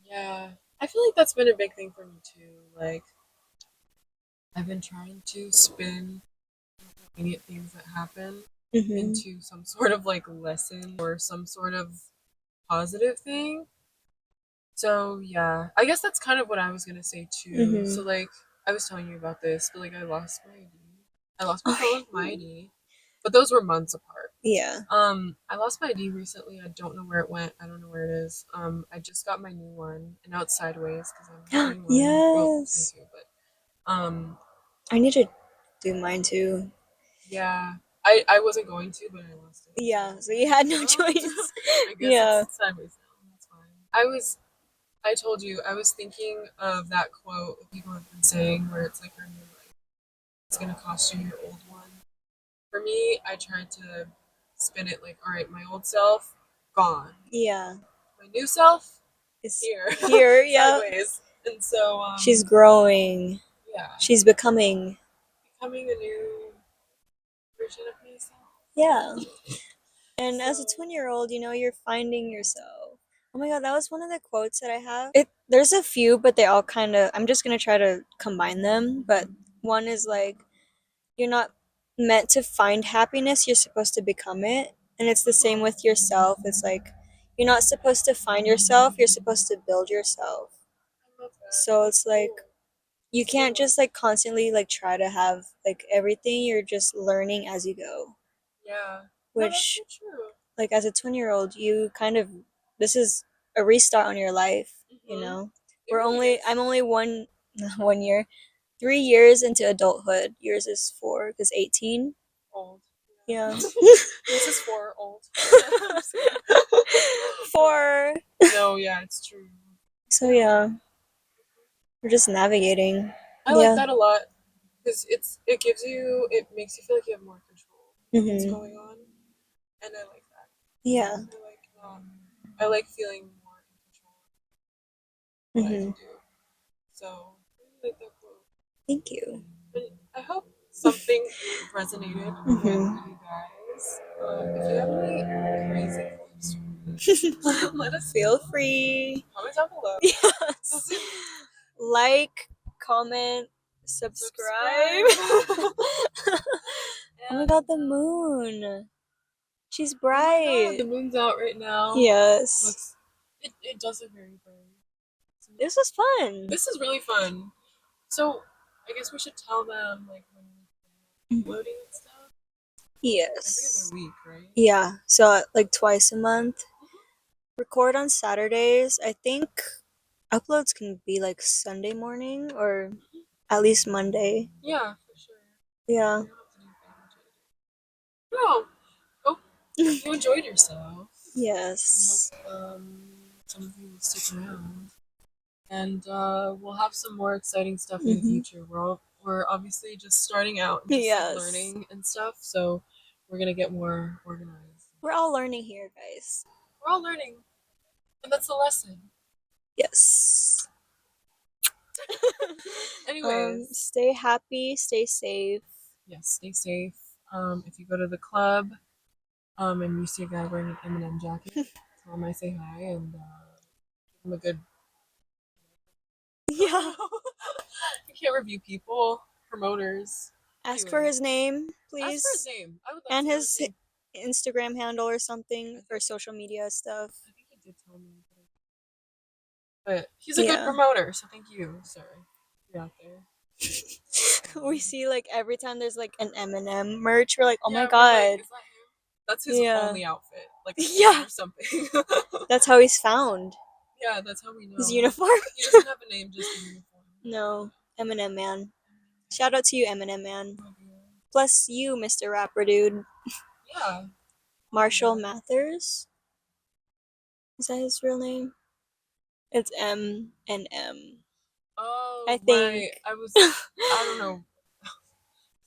Yeah. I feel like that's been a big thing for me too. Like, I've been trying to spin immediate things that happen into some sort of like lesson or some sort of positive thing. So yeah, I guess that's kind of what I was gonna say too. So like, I was telling you about this, but like I lost my ID. I lost my phone, my ID, but those were months apart. Yeah. I lost my ID recently. I don't know where it went. I don't know where it is. I just got my new one, and now it's sideways because I'm 21. Yes. Well, 22, but I need to do mine too. Yeah. I wasn't going to, but I lost it. Yeah, so you had no choice. I guess it's sideways now. That's fine. I told you, I was thinking of that quote people have been saying where it's like your new life. It's gonna cost you your old one. For me, I tried to spin it like, all right, my old self, gone. Yeah. My new self is here, yeah. Sideways. And so she's growing. Yeah. She's becoming a new version of myself. Yeah. And as a 20-year-old, you know, you're finding yourself. Oh my god, that was one of the quotes that I have. There's a few, but they all kind of, I'm just going to try to combine them, but one is like, you're not meant to find happiness, you're supposed to become it. And it's the same with yourself. It's like, you're not supposed to find yourself, you're supposed to build yourself. So it's like, you can't just like constantly like try to have like everything, you're just learning as you go. Yeah. Which, that's so true. Like as a 20-year-old, you kind of, this is a restart on your life, you know? I'm only one year, 3 years into adulthood. Yours is 4, because 18. Old. Yeah. Yours is 4, old. 4. No, yeah, it's true. So yeah, we're just navigating. I like that a lot because it makes you feel like you have more control of what's going on, and I like that. Yeah. I like feeling more in control of what I can do. So I like that quote. Thank you. And I hope something resonated with you guys. If you have any crazy quotes, let us feel free. Comment down below. Yes. Like, comment, subscribe. Oh my god, the moon. She's bright. Oh god, the moon's out right now. Yes. It does look very bright. This was fun. This is really fun. So, I guess we should tell them like when we're uploading and stuff. Yes. Every other week, right? Yeah. So like twice a month. Record on Saturdays. I think uploads can be like Sunday morning or at least Monday. Yeah, for sure. Yeah. No. Oh, You enjoyed yourself. Yes. I hope some of you will stick around. And we'll have some more exciting stuff in the future. We're obviously just starting out, just like learning and stuff. So we're gonna get more organized. We're all learning here, guys. We're all learning, and that's the lesson. Yes. Anyways, stay happy, stay safe. Yes, stay safe. If you go to the club, and you see a guy wearing an Eminem jacket, tell him I say hi and give him a good. Yeah. You can't review people, promoters. Ask for his name, please. Ask for his name. I would like and to his Instagram handle or something for social media stuff. I think he did tell me. But he's a good promoter, so thank you, sir. You're out there. We see like every time there's like an Eminem merch, we're like, oh my god. Like, is that him? That's his only outfit. Like or something. That's how he's found. Yeah, that's how we know. His uniform. He doesn't have a name, just a uniform. No. Eminem Man. Shout out to you, Eminem Man. Plus you, Mr. Rapper Dude. Yeah. Marshall Mathers? Is that his real name? It's M and M. Oh, I think. Right. I don't know.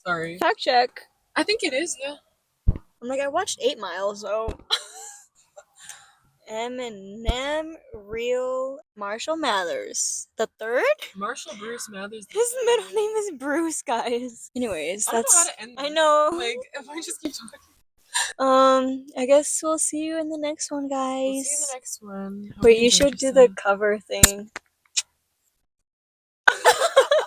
Sorry. Fact check. I think it is, yeah. I'm like, I watched 8 Mile, so. Eminem, real Marshall Mathers. The third? Marshall Bruce Mathers. His middle name is Bruce, guys. Anyways, I don't know how to end this. I know. Like, if I just keep talking. I guess we'll see you in the next one, guys. We'll see you in the next one. Wait, you should do the cover thing.